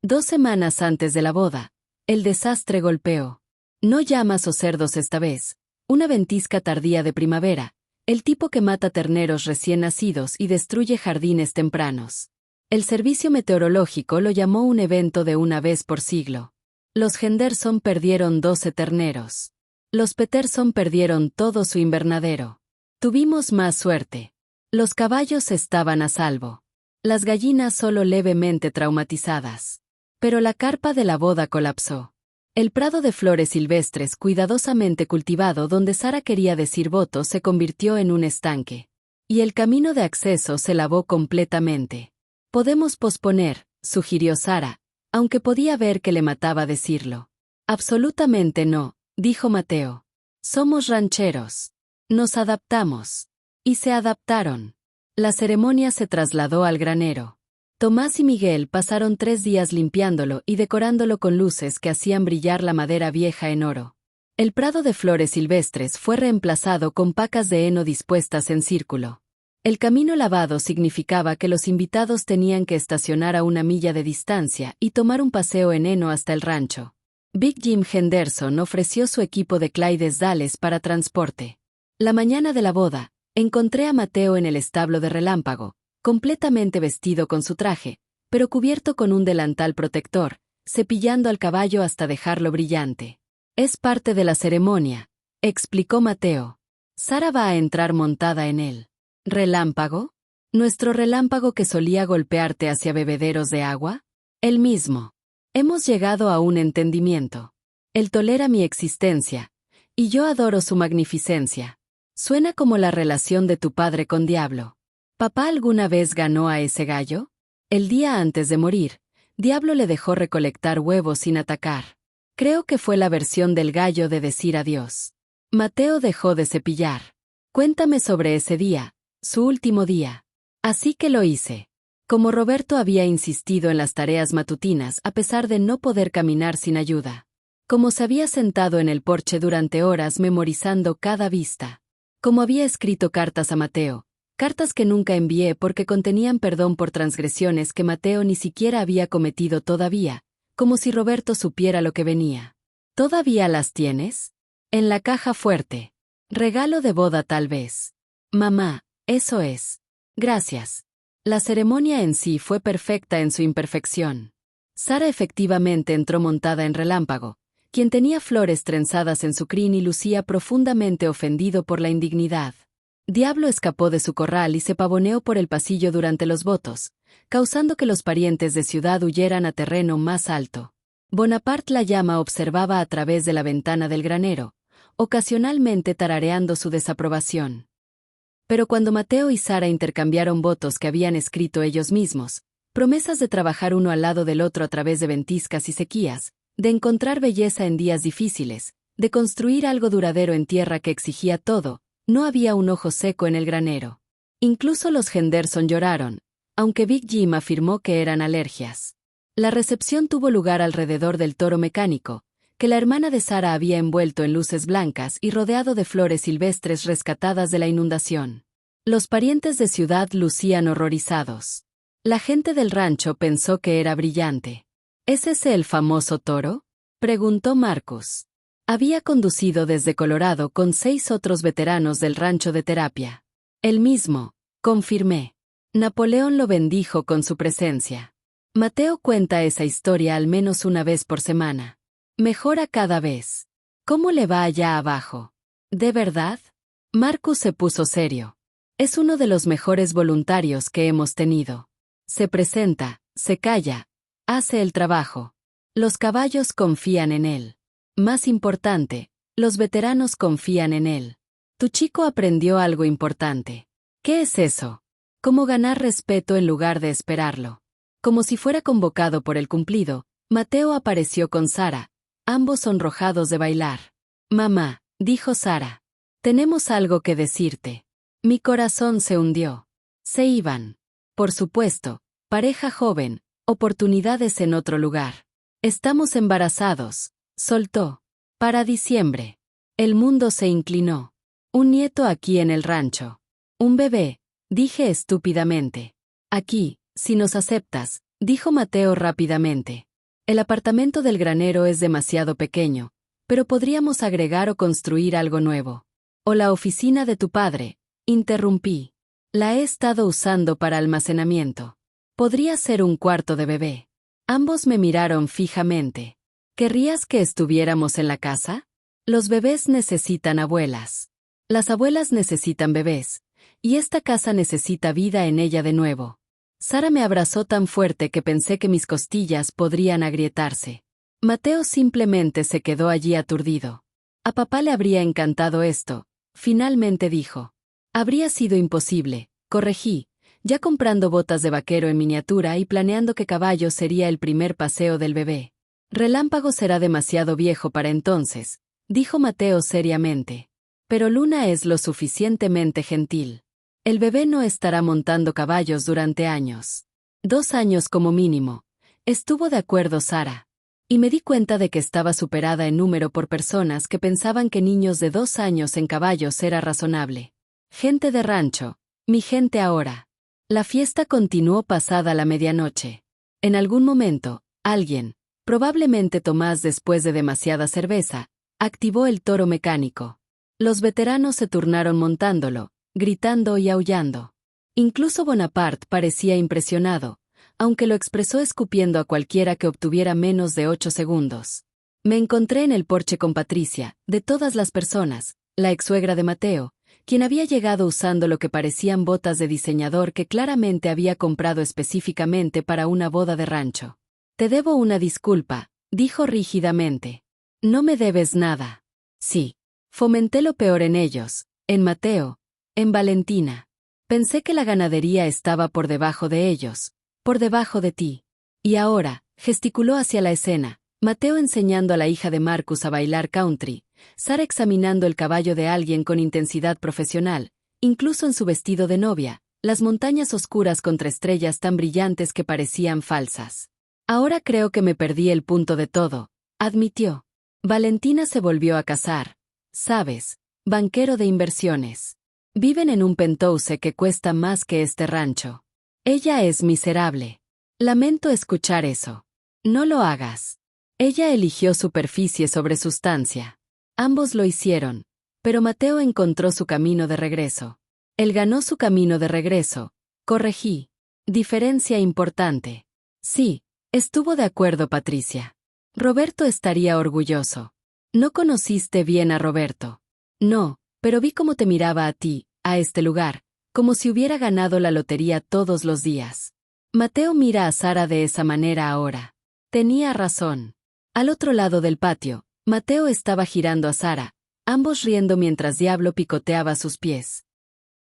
2 semanas antes de la boda, el desastre golpeó. No llamas o cerdos esta vez. Una ventisca tardía de primavera, el tipo que mata terneros recién nacidos y destruye jardines tempranos. El servicio meteorológico lo llamó un evento de una vez por siglo. Los Henderson perdieron 12 terneros. Los Peterson perdieron todo su invernadero. Tuvimos más suerte. Los caballos estaban a salvo. Las gallinas solo levemente traumatizadas. Pero la carpa de la boda colapsó. El prado de flores silvestres cuidadosamente cultivado donde Sara quería decir voto se convirtió en un estanque. Y el camino de acceso se lavó completamente. Podemos posponer, sugirió Sara, aunque podía ver que le mataba decirlo. Absolutamente no, dijo Mateo. Somos rancheros. Nos adaptamos. Y se adaptaron. La ceremonia se trasladó al granero. Tomás y Miguel pasaron 3 días limpiándolo y decorándolo con luces que hacían brillar la madera vieja en oro. El prado de flores silvestres fue reemplazado con pacas de heno dispuestas en círculo. El camino lavado significaba que los invitados tenían que estacionar a 1 milla de distancia y tomar un paseo en heno hasta el rancho. Big Jim Henderson ofreció su equipo de Clydesdales para transporte. La mañana de la boda, encontré a Mateo en el establo de Relámpago, completamente vestido con su traje, pero cubierto con un delantal protector, cepillando al caballo hasta dejarlo brillante. Es parte de la ceremonia, explicó Mateo. Sara va a entrar montada en él. ¿Relámpago? ¿Nuestro relámpago que solía golpearte hacia bebederos de agua? El mismo. Hemos llegado a un entendimiento. Él tolera mi existencia, y yo adoro su magnificencia. Suena como la relación de tu padre con Diablo. ¿Papá alguna vez ganó a ese gallo? El día antes de morir, Diablo le dejó recolectar huevos sin atacar. Creo que fue la versión del gallo de decir adiós. Mateo dejó de cepillar. Cuéntame sobre ese día, su último día. Así que lo hice. Como Roberto había insistido en las tareas matutinas a pesar de no poder caminar sin ayuda. Como se había sentado en el porche durante horas memorizando cada vista. Como había escrito cartas a Mateo. Cartas que nunca envié porque contenían perdón por transgresiones que Mateo ni siquiera había cometido todavía, como si Roberto supiera lo que venía. ¿Todavía las tienes? En la caja fuerte. Regalo de boda tal vez. Mamá, eso es. Gracias. La ceremonia en sí fue perfecta en su imperfección. Sara efectivamente entró montada en Relámpago, quien tenía flores trenzadas en su crin y lucía profundamente ofendido por la indignidad. Diablo escapó de su corral y se pavoneó por el pasillo durante los votos, causando que los parientes de Ciudad huyeran a terreno más alto. Bonaparte la Llama observaba a través de la ventana del granero, ocasionalmente tarareando su desaprobación. Pero cuando Mateo y Sara intercambiaron votos que habían escrito ellos mismos, promesas de trabajar uno al lado del otro a través de ventiscas y sequías, de encontrar belleza en días difíciles, de construir algo duradero en tierra que exigía todo, no había un ojo seco en el granero. Incluso los Henderson lloraron, aunque Big Jim afirmó que eran alergias. La recepción tuvo lugar alrededor del toro mecánico, que la hermana de Sara había envuelto en luces blancas y rodeado de flores silvestres rescatadas de la inundación. Los parientes de Ciudad lucían horrorizados. La gente del rancho pensó que era brillante. ¿Es ese el famoso toro?, preguntó Marcus. Había conducido desde Colorado con 6 otros veteranos del rancho de terapia. El mismo, confirmé. Napoleón lo bendijo con su presencia. Mateo cuenta esa historia al menos una vez por semana. Mejora cada vez. ¿Cómo le va allá abajo? ¿De verdad? Marcus se puso serio. Es uno de los mejores voluntarios que hemos tenido. Se presenta, se calla, hace el trabajo. Los caballos confían en él. Más importante, los veteranos confían en él. Tu chico aprendió algo importante. ¿Qué es eso? Cómo ganar respeto en lugar de esperarlo. Como si fuera convocado por el cumplido, Mateo apareció con Sara, ambos sonrojados de bailar. Mamá, dijo Sara. Tenemos algo que decirte. Mi corazón se hundió. Se iban. Por supuesto, pareja joven, oportunidades en otro lugar. Estamos embarazados, soltó. Para diciembre. El mundo se inclinó. Un nieto aquí en el rancho. Un bebé, dije estúpidamente. Aquí, si nos aceptas, dijo Mateo rápidamente. El apartamento del granero es demasiado pequeño, pero podríamos agregar o construir algo nuevo. O la oficina de tu padre, interrumpí. La he estado usando para almacenamiento. Podría ser un cuarto de bebé. Ambos me miraron fijamente. ¿Querrías que estuviéramos en la casa? Los bebés necesitan abuelas. Las abuelas necesitan bebés, y esta casa necesita vida en ella de nuevo. Sara me abrazó tan fuerte que pensé que mis costillas podrían agrietarse. Mateo simplemente se quedó allí aturdido. A papá le habría encantado esto, finalmente dijo. Habría sido imposible, corregí, ya comprando botas de vaquero en miniatura y planeando que caballo sería el primer paseo del bebé. Relámpago será demasiado viejo para entonces, dijo Mateo seriamente. Pero Luna es lo suficientemente gentil. El bebé no estará montando caballos durante años. 2 años como mínimo. Estuvo de acuerdo Sara. Y me di cuenta de que estaba superada en número por personas que pensaban que niños de 2 años en caballos era razonable. Gente de rancho, mi gente ahora. La fiesta continuó pasada la medianoche. En algún momento, alguien, probablemente Tomás después de demasiada cerveza, activó el toro mecánico. Los veteranos se turnaron montándolo, gritando y aullando. Incluso Bonaparte parecía impresionado, aunque lo expresó escupiendo a cualquiera que obtuviera menos de 8 segundos. Me encontré en el porche con Patricia, de todas las personas, la ex-suegra de Mateo, quien había llegado usando lo que parecían botas de diseñador que claramente había comprado específicamente para una boda de rancho. Te debo una disculpa, dijo rígidamente. No me debes nada. Sí. Fomenté lo peor en ellos, en Mateo, en Valentina. Pensé que la ganadería estaba por debajo de ellos, por debajo de ti. Y ahora, gesticuló hacia la escena, Mateo enseñando a la hija de Marcus a bailar country, Sara examinando el caballo de alguien con intensidad profesional, incluso en su vestido de novia, las montañas oscuras contra estrellas tan brillantes que parecían falsas. Ahora creo que me perdí el punto de todo, admitió. Valentina se volvió a casar. Sabes, banquero de inversiones. Viven en un penthouse que cuesta más que este rancho. Ella es miserable. Lamento escuchar eso. No lo hagas. Ella eligió superficie sobre sustancia. Ambos lo hicieron, pero Mateo encontró su camino de regreso. Él ganó su camino de regreso. Corregí. Diferencia importante. Sí, estuvo de acuerdo Patricia. Roberto estaría orgulloso. No conociste bien a Roberto. No, pero vi cómo te miraba a ti, a este lugar, como si hubiera ganado la lotería todos los días. Mateo mira a Sara de esa manera ahora. Tenía razón. Al otro lado del patio, Mateo estaba girando a Sara, ambos riendo mientras Diablo picoteaba sus pies.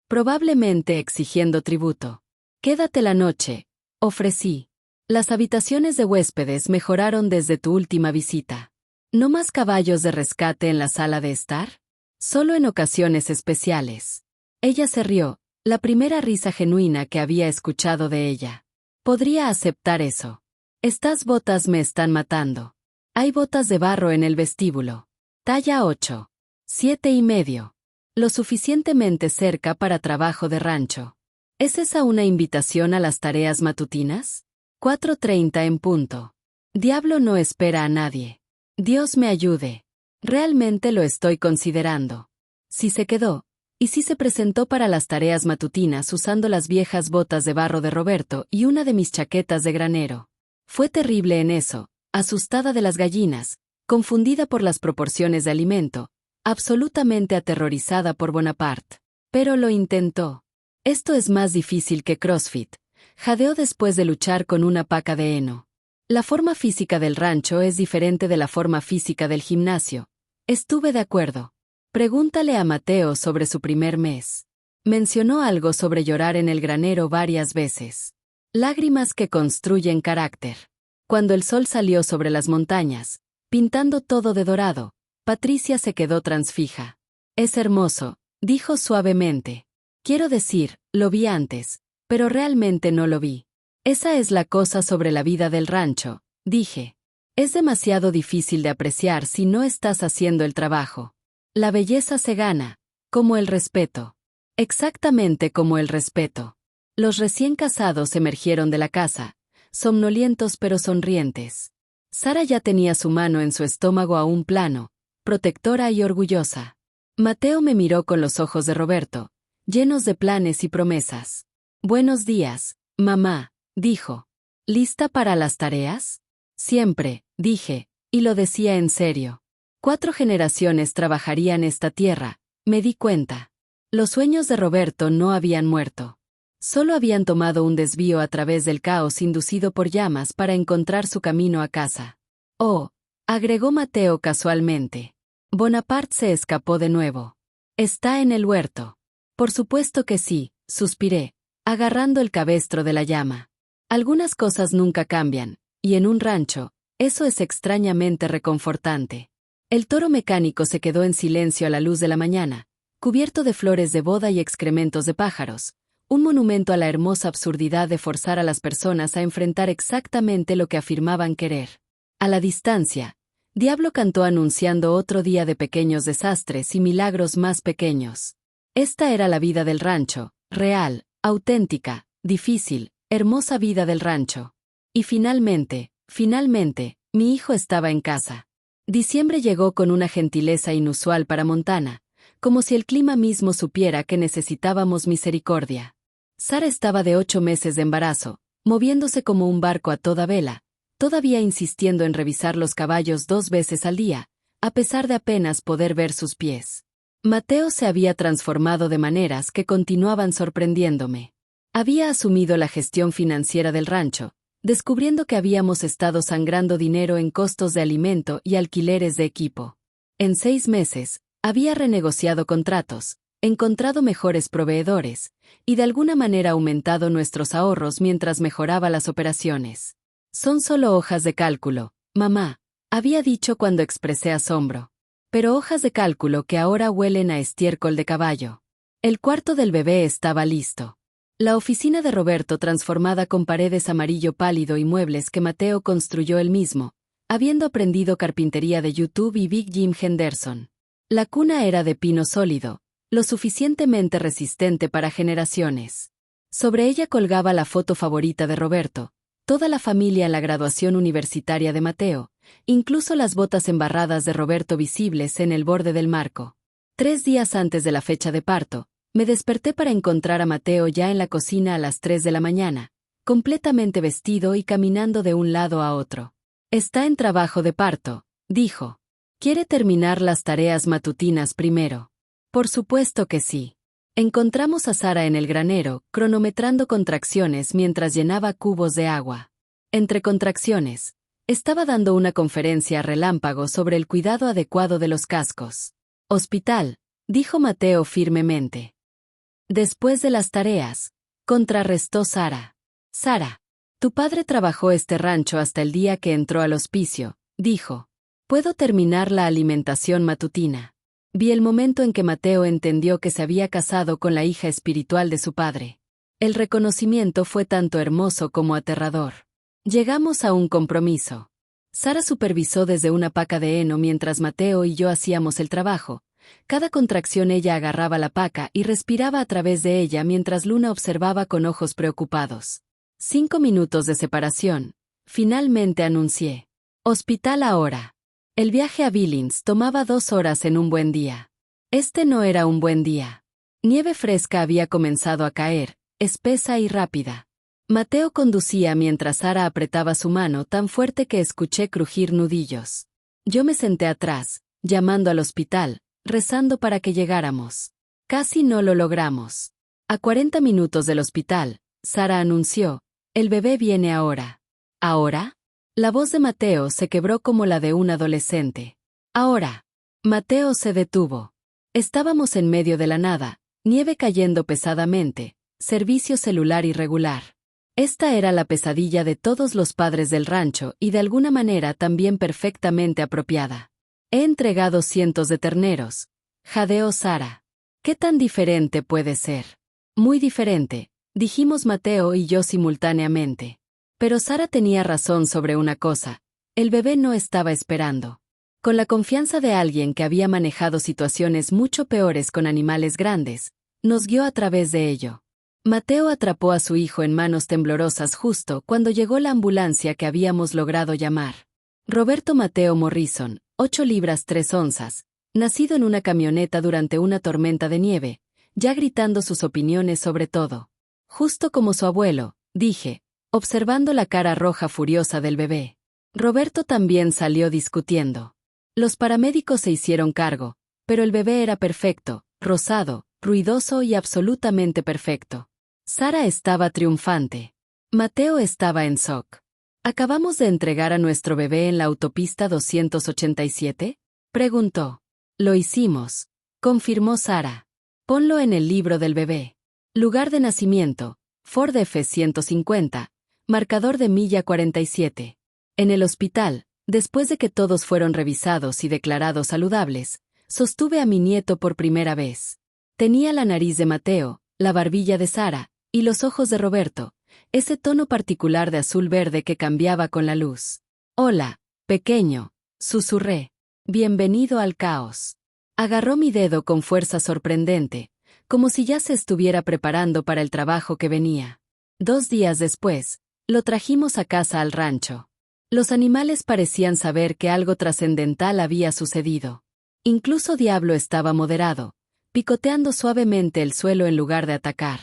Probablemente exigiendo tributo. Quédate la noche, ofrecí. Las habitaciones de huéspedes mejoraron desde tu última visita. ¿No más caballos de rescate en la sala de estar? Solo en ocasiones especiales. Ella se rió, la primera risa genuina que había escuchado de ella. Podría aceptar eso. Estas botas me están matando. Hay botas de barro en el vestíbulo. Talla 8. 7,5. Lo suficientemente cerca para trabajo de rancho. ¿Es esa una invitación a las tareas matutinas? 4:30 en punto. Diablo no espera a nadie. Dios me ayude. Realmente lo estoy considerando. Si se quedó, y si se presentó para las tareas matutinas usando las viejas botas de barro de Roberto y una de mis chaquetas de granero. Fue terrible en eso, asustada de las gallinas, confundida por las proporciones de alimento, absolutamente aterrorizada por Bonaparte. Pero lo intentó. Esto es más difícil que CrossFit. Jadeó después de luchar con una paca de heno. La forma física del rancho es diferente de la forma física del gimnasio. Estuve de acuerdo. Pregúntale a Mateo sobre su primer mes. Mencionó algo sobre llorar en el granero varias veces. Lágrimas que construyen carácter. Cuando el sol salió sobre las montañas, pintando todo de dorado, Patricia se quedó transfija. Es hermoso, dijo suavemente. Quiero decir, lo vi antes, pero realmente no lo vi. Esa es la cosa sobre la vida del rancho, dije. Es demasiado difícil de apreciar si no estás haciendo el trabajo. La belleza se gana, como el respeto. Exactamente como el respeto. Los recién casados emergieron de la casa, somnolientos pero sonrientes. Sara ya tenía su mano en su estómago a un plano, protectora y orgullosa. Mateo me miró con los ojos de Roberto, llenos de planes y promesas. Buenos días, mamá, dijo. ¿Lista para las tareas? Siempre, dije, y lo decía en serio. 4 generaciones trabajarían esta tierra, me di cuenta. Los sueños de Roberto no habían muerto. Solo habían tomado un desvío a través del caos inducido por llamas para encontrar su camino a casa. Oh, agregó Mateo casualmente. Bonaparte se escapó de nuevo. Está en el huerto. Por supuesto que sí, suspiré, agarrando el cabestro de la llama. Algunas cosas nunca cambian, y en un rancho, eso es extrañamente reconfortante. El toro mecánico se quedó en silencio a la luz de la mañana, cubierto de flores de boda y excrementos de pájaros, un monumento a la hermosa absurdidad de forzar a las personas a enfrentar exactamente lo que afirmaban querer. A la distancia, Diablo cantó anunciando otro día de pequeños desastres y milagros más pequeños. Esta era la vida del rancho, real, auténtica, difícil, hermosa vida del rancho. Y finalmente, mi hijo estaba en casa. Diciembre llegó con una gentileza inusual para Montana, como si el clima mismo supiera que necesitábamos misericordia. Sara estaba de 8 meses de embarazo, moviéndose como un barco a toda vela, todavía insistiendo en revisar los caballos 2 veces al día, a pesar de apenas poder ver sus pies. Mateo se había transformado de maneras que continuaban sorprendiéndome. Había asumido la gestión financiera del rancho, descubriendo que habíamos estado sangrando dinero en costos de alimento y alquileres de equipo. En 6 meses, había renegociado contratos, encontrado mejores proveedores, y de alguna manera aumentado nuestros ahorros mientras mejoraba las operaciones. Son solo hojas de cálculo, mamá, había dicho cuando expresé asombro. Pero hojas de cálculo que ahora huelen a estiércol de caballo. El cuarto del bebé estaba listo. La oficina de Roberto, transformada con paredes amarillo pálido y muebles que Mateo construyó él mismo, habiendo aprendido carpintería de YouTube y Big Jim Henderson. La cuna era de pino sólido, lo suficientemente resistente para generaciones. Sobre ella colgaba la foto favorita de Roberto, toda la familia en la graduación universitaria de Mateo, incluso las botas embarradas de Roberto visibles en el borde del marco. 3 días antes de la fecha de parto, me desperté para encontrar a Mateo ya en la cocina a las 3 de la mañana, completamente vestido y caminando de un lado a otro. Está en trabajo de parto, dijo. ¿Quiere terminar las tareas matutinas primero? Por supuesto que sí. Encontramos a Sara en el granero, cronometrando contracciones mientras llenaba cubos de agua. Entre contracciones, estaba dando una conferencia relámpago sobre el cuidado adecuado de los cascos. Hospital, dijo Mateo firmemente. Después de las tareas, contrarrestó Sara. Sara, tu padre trabajó este rancho hasta el día que entró al hospicio, dijo. Puedo terminar la alimentación matutina. Vi el momento en que Mateo entendió que se había casado con la hija espiritual de su padre. El reconocimiento fue tanto hermoso como aterrador. Llegamos a un compromiso. Sara supervisó desde una paca de heno mientras Mateo y yo hacíamos el trabajo. Cada contracción ella agarraba la paca y respiraba a través de ella mientras Luna observaba con ojos preocupados. 5 minutos de separación. Finalmente anuncié. Hospital ahora. El viaje a Billings tomaba 2 horas en un buen día. Este no era un buen día. Nieve fresca había comenzado a caer, espesa y rápida. Mateo conducía mientras Sara apretaba su mano tan fuerte que escuché crujir nudillos. Yo me senté atrás, llamando al hospital, rezando para que llegáramos. Casi no lo logramos. A 40 minutos del hospital, Sara anunció, el bebé viene ahora. ¿Ahora? La voz de Mateo se quebró como la de un adolescente. Ahora. Mateo se detuvo. Estábamos en medio de la nada, nieve cayendo pesadamente, servicio celular irregular. Esta era la pesadilla de todos los padres del rancho y de alguna manera también perfectamente apropiada. He entregado cientos de terneros. Jadeó Sara. ¿Qué tan diferente puede ser? Muy diferente, dijimos Mateo y yo simultáneamente. Pero Sara tenía razón sobre una cosa, el bebé no estaba esperando. Con la confianza de alguien que había manejado situaciones mucho peores con animales grandes, nos guió a través de ello. Mateo atrapó a su hijo en manos temblorosas justo cuando llegó la ambulancia que habíamos logrado llamar. Roberto Mateo Morrison, 8 libras 3 onzas, nacido en una camioneta durante una tormenta de nieve, ya gritando sus opiniones sobre todo. Justo como su abuelo, dije, observando la cara roja furiosa del bebé. Roberto también salió discutiendo. Los paramédicos se hicieron cargo, pero el bebé era perfecto, rosado, ruidoso y absolutamente perfecto. Sara estaba triunfante. Mateo estaba en shock. ¿Acabamos de entregar a nuestro bebé en la autopista 287? Preguntó. Lo hicimos, confirmó Sara. Ponlo en el libro del bebé. Lugar de nacimiento, Ford F-150. Marcador de milla 47. En el hospital, después de que todos fueron revisados y declarados saludables, sostuve a mi nieto por primera vez. Tenía la nariz de Mateo, la barbilla de Sara, y los ojos de Roberto, ese tono particular de azul verde que cambiaba con la luz. Hola, pequeño, susurré. Bienvenido al caos. Agarró mi dedo con fuerza sorprendente, como si ya se estuviera preparando para el trabajo que venía. 2 días después, lo trajimos a casa al rancho. Los animales parecían saber que algo trascendental había sucedido. Incluso Diablo estaba moderado, picoteando suavemente el suelo en lugar de atacar.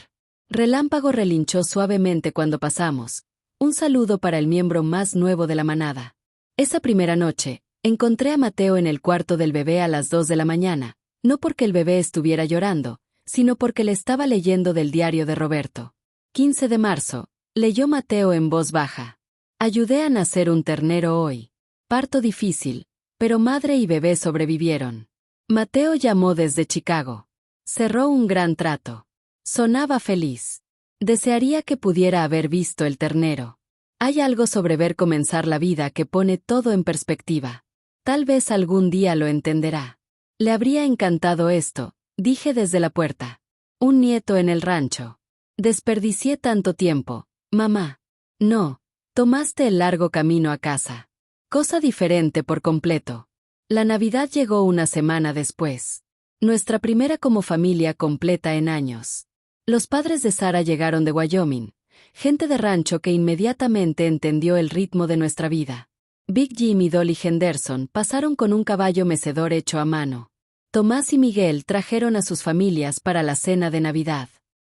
Relámpago relinchó suavemente cuando pasamos, un saludo para el miembro más nuevo de la manada. Esa primera noche, encontré a Mateo en el cuarto del bebé a las 2 de la mañana, no porque el bebé estuviera llorando, sino porque le estaba leyendo del diario de Roberto. 15 de marzo, leyó Mateo en voz baja. Ayudé a nacer un ternero hoy. Parto difícil, pero madre y bebé sobrevivieron. Mateo llamó desde Chicago. Cerró un gran trato. Sonaba feliz. Desearía que pudiera haber visto el ternero. Hay algo sobre ver comenzar la vida que pone todo en perspectiva. Tal vez algún día lo entenderá. Le habría encantado esto, dije desde la puerta. Un nieto en el rancho. Desperdicié tanto tiempo, mamá. No, tomaste el largo camino a casa. Cosa diferente por completo. La Navidad llegó una semana después. Nuestra primera como familia completa en años. Los padres de Sara llegaron de Wyoming, gente de rancho que inmediatamente entendió el ritmo de nuestra vida. Big Jim y Dolly Henderson pasaron con un caballo mecedor hecho a mano. Tomás y Miguel trajeron a sus familias para la cena de Navidad.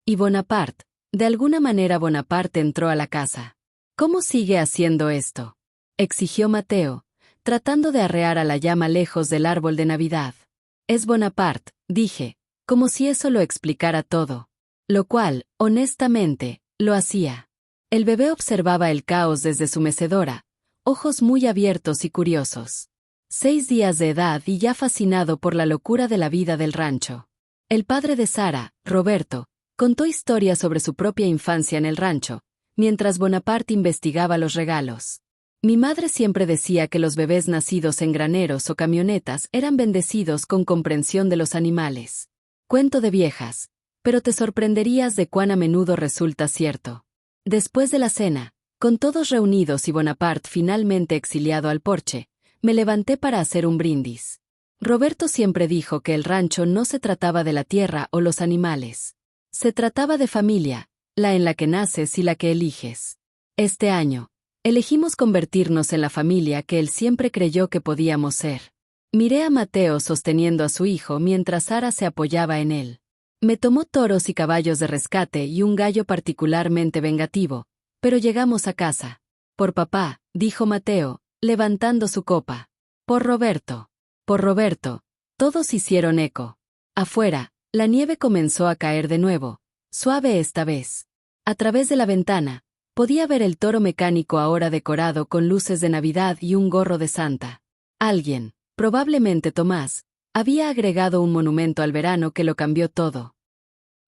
Y Bonaparte, de alguna manera Bonaparte entró a la casa. ¿Cómo sigue haciendo esto?, exigió Mateo, tratando de arrear a la llama lejos del árbol de Navidad. Es Bonaparte, dije, como si eso lo explicara todo. Lo cual, honestamente, lo hacía. El bebé observaba el caos desde su mecedora, ojos muy abiertos y curiosos. 6 días de edad y ya fascinado por la locura de la vida del rancho. El padre de Sara, Roberto, contó historias sobre su propia infancia en el rancho, mientras Bonaparte investigaba los regalos. Mi madre siempre decía que los bebés nacidos en graneros o camionetas eran bendecidos con comprensión de los animales. Cuento de viejas, pero te sorprenderías de cuán a menudo resulta cierto. Después de la cena, con todos reunidos y Bonaparte finalmente exiliado al porche, me levanté para hacer un brindis. Roberto siempre dijo que el rancho no se trataba de la tierra o los animales. Se trataba de familia, la en la que naces y la que eliges. Este año, elegimos convertirnos en la familia que él siempre creyó que podíamos ser. Miré a Mateo sosteniendo a su hijo mientras Sara se apoyaba en él. Me tomó toros y caballos de rescate y un gallo particularmente vengativo, pero llegamos a casa. Por papá, dijo Mateo, levantando su copa. Por Roberto. Por Roberto. Todos hicieron eco. Afuera, la nieve comenzó a caer de nuevo, suave esta vez. A través de la ventana, podía ver el toro mecánico ahora decorado con luces de Navidad y un gorro de Santa. Alguien, probablemente Tomás, había agregado un monumento al verano que lo cambió todo.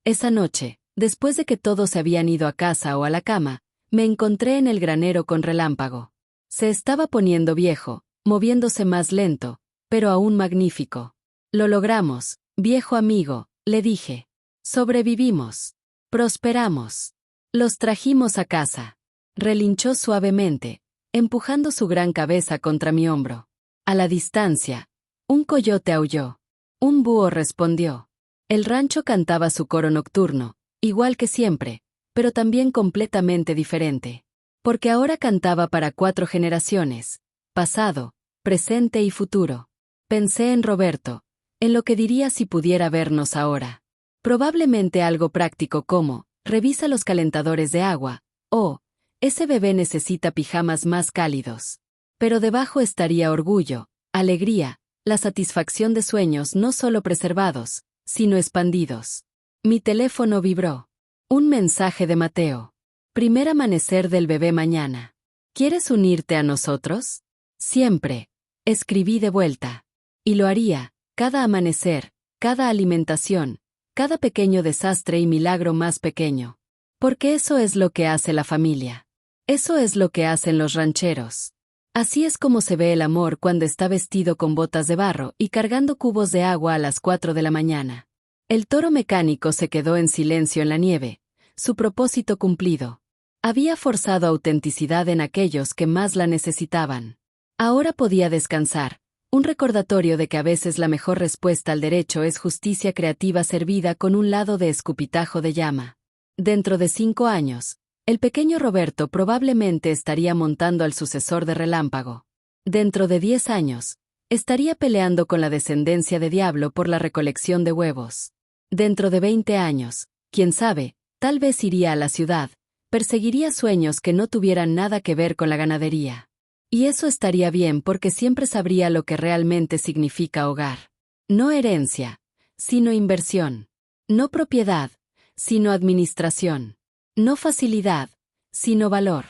Esa noche, después de que todos se habían ido a casa o a la cama, me encontré en el granero con Relámpago. Se estaba poniendo viejo, moviéndose más lento, pero aún magnífico. Lo logramos, viejo amigo, le dije. Sobrevivimos. Prosperamos. Los trajimos a casa. Relinchó suavemente, empujando su gran cabeza contra mi hombro. A la distancia, un coyote aulló. Un búho respondió. El rancho cantaba su coro nocturno, igual que siempre, pero también completamente diferente. Porque ahora cantaba para 4 generaciones, pasado, presente y futuro. Pensé en Roberto, en lo que diría si pudiera vernos ahora. Probablemente algo práctico como, revisa los calentadores de agua, o, ese bebé necesita pijamas más cálidos. Pero debajo estaría orgullo, alegría, la satisfacción de sueños no solo preservados, sino expandidos. Mi teléfono vibró. Un mensaje de Mateo. Primer amanecer del bebé mañana. ¿Quieres unirte a nosotros? Siempre. Escribí de vuelta. Y lo haría, cada amanecer, cada alimentación, cada pequeño desastre y milagro más pequeño. Porque eso es lo que hace la familia. Eso es lo que hacen los rancheros. Así es como se ve el amor cuando está vestido con botas de barro y cargando cubos de agua a las 4 de la mañana. El toro mecánico se quedó en silencio en la nieve, su propósito cumplido. Había forzado autenticidad en aquellos que más la necesitaban. Ahora podía descansar, un recordatorio de que a veces la mejor respuesta al derecho es justicia creativa servida con un lado de escupitajo de llama. Dentro de 5 años, el pequeño Roberto probablemente estaría montando al sucesor de Relámpago. Dentro de 10 años, estaría peleando con la descendencia de Diablo por la recolección de huevos. Dentro de 20 años, quién sabe, tal vez iría a la ciudad, perseguiría sueños que no tuvieran nada que ver con la ganadería. Y eso estaría bien porque siempre sabría lo que realmente significa hogar. No herencia, sino inversión. No propiedad, sino administración. No facilidad, sino valor.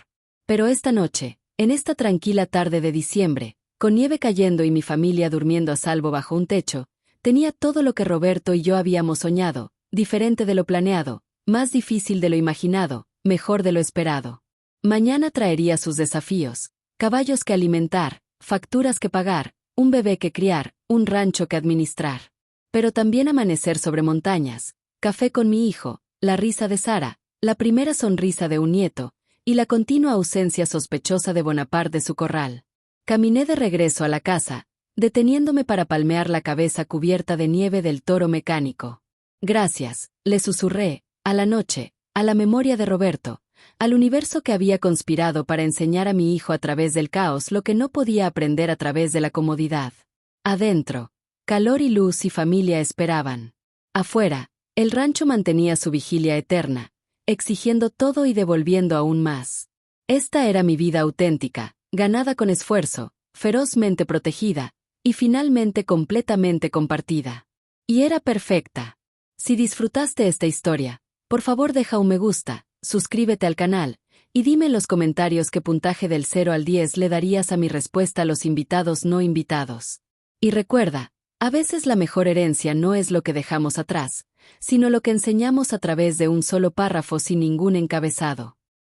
Pero esta noche, en esta tranquila tarde de diciembre, con nieve cayendo y mi familia durmiendo a salvo bajo un techo, tenía todo lo que Roberto y yo habíamos soñado, diferente de lo planeado, más difícil de lo imaginado, mejor de lo esperado. Mañana traería sus desafíos, caballos que alimentar, facturas que pagar, un bebé que criar, un rancho que administrar. Pero también amanecer sobre montañas, café con mi hijo, la risa de Sara, la primera sonrisa de un nieto, y la continua ausencia sospechosa de Bonaparte de su corral. Caminé de regreso a la casa, deteniéndome para palmear la cabeza cubierta de nieve del toro mecánico. Gracias, le susurré, a la noche, a la memoria de Roberto, al universo que había conspirado para enseñar a mi hijo a través del caos lo que no podía aprender a través de la comodidad. Adentro, calor y luz y familia esperaban. Afuera, el rancho mantenía su vigilia eterna, exigiendo todo y devolviendo aún más. Esta era mi vida auténtica, ganada con esfuerzo, ferozmente protegida, y finalmente completamente compartida. Y era perfecta. Si disfrutaste esta historia, por favor deja un me gusta, suscríbete al canal, y dime en los comentarios qué puntaje del 0 al 10 le darías a mi respuesta a los invitados no invitados. Y recuerda, a veces la mejor herencia no es lo que dejamos atrás, sino lo que enseñamos a través de un solo párrafo sin ningún encabezado.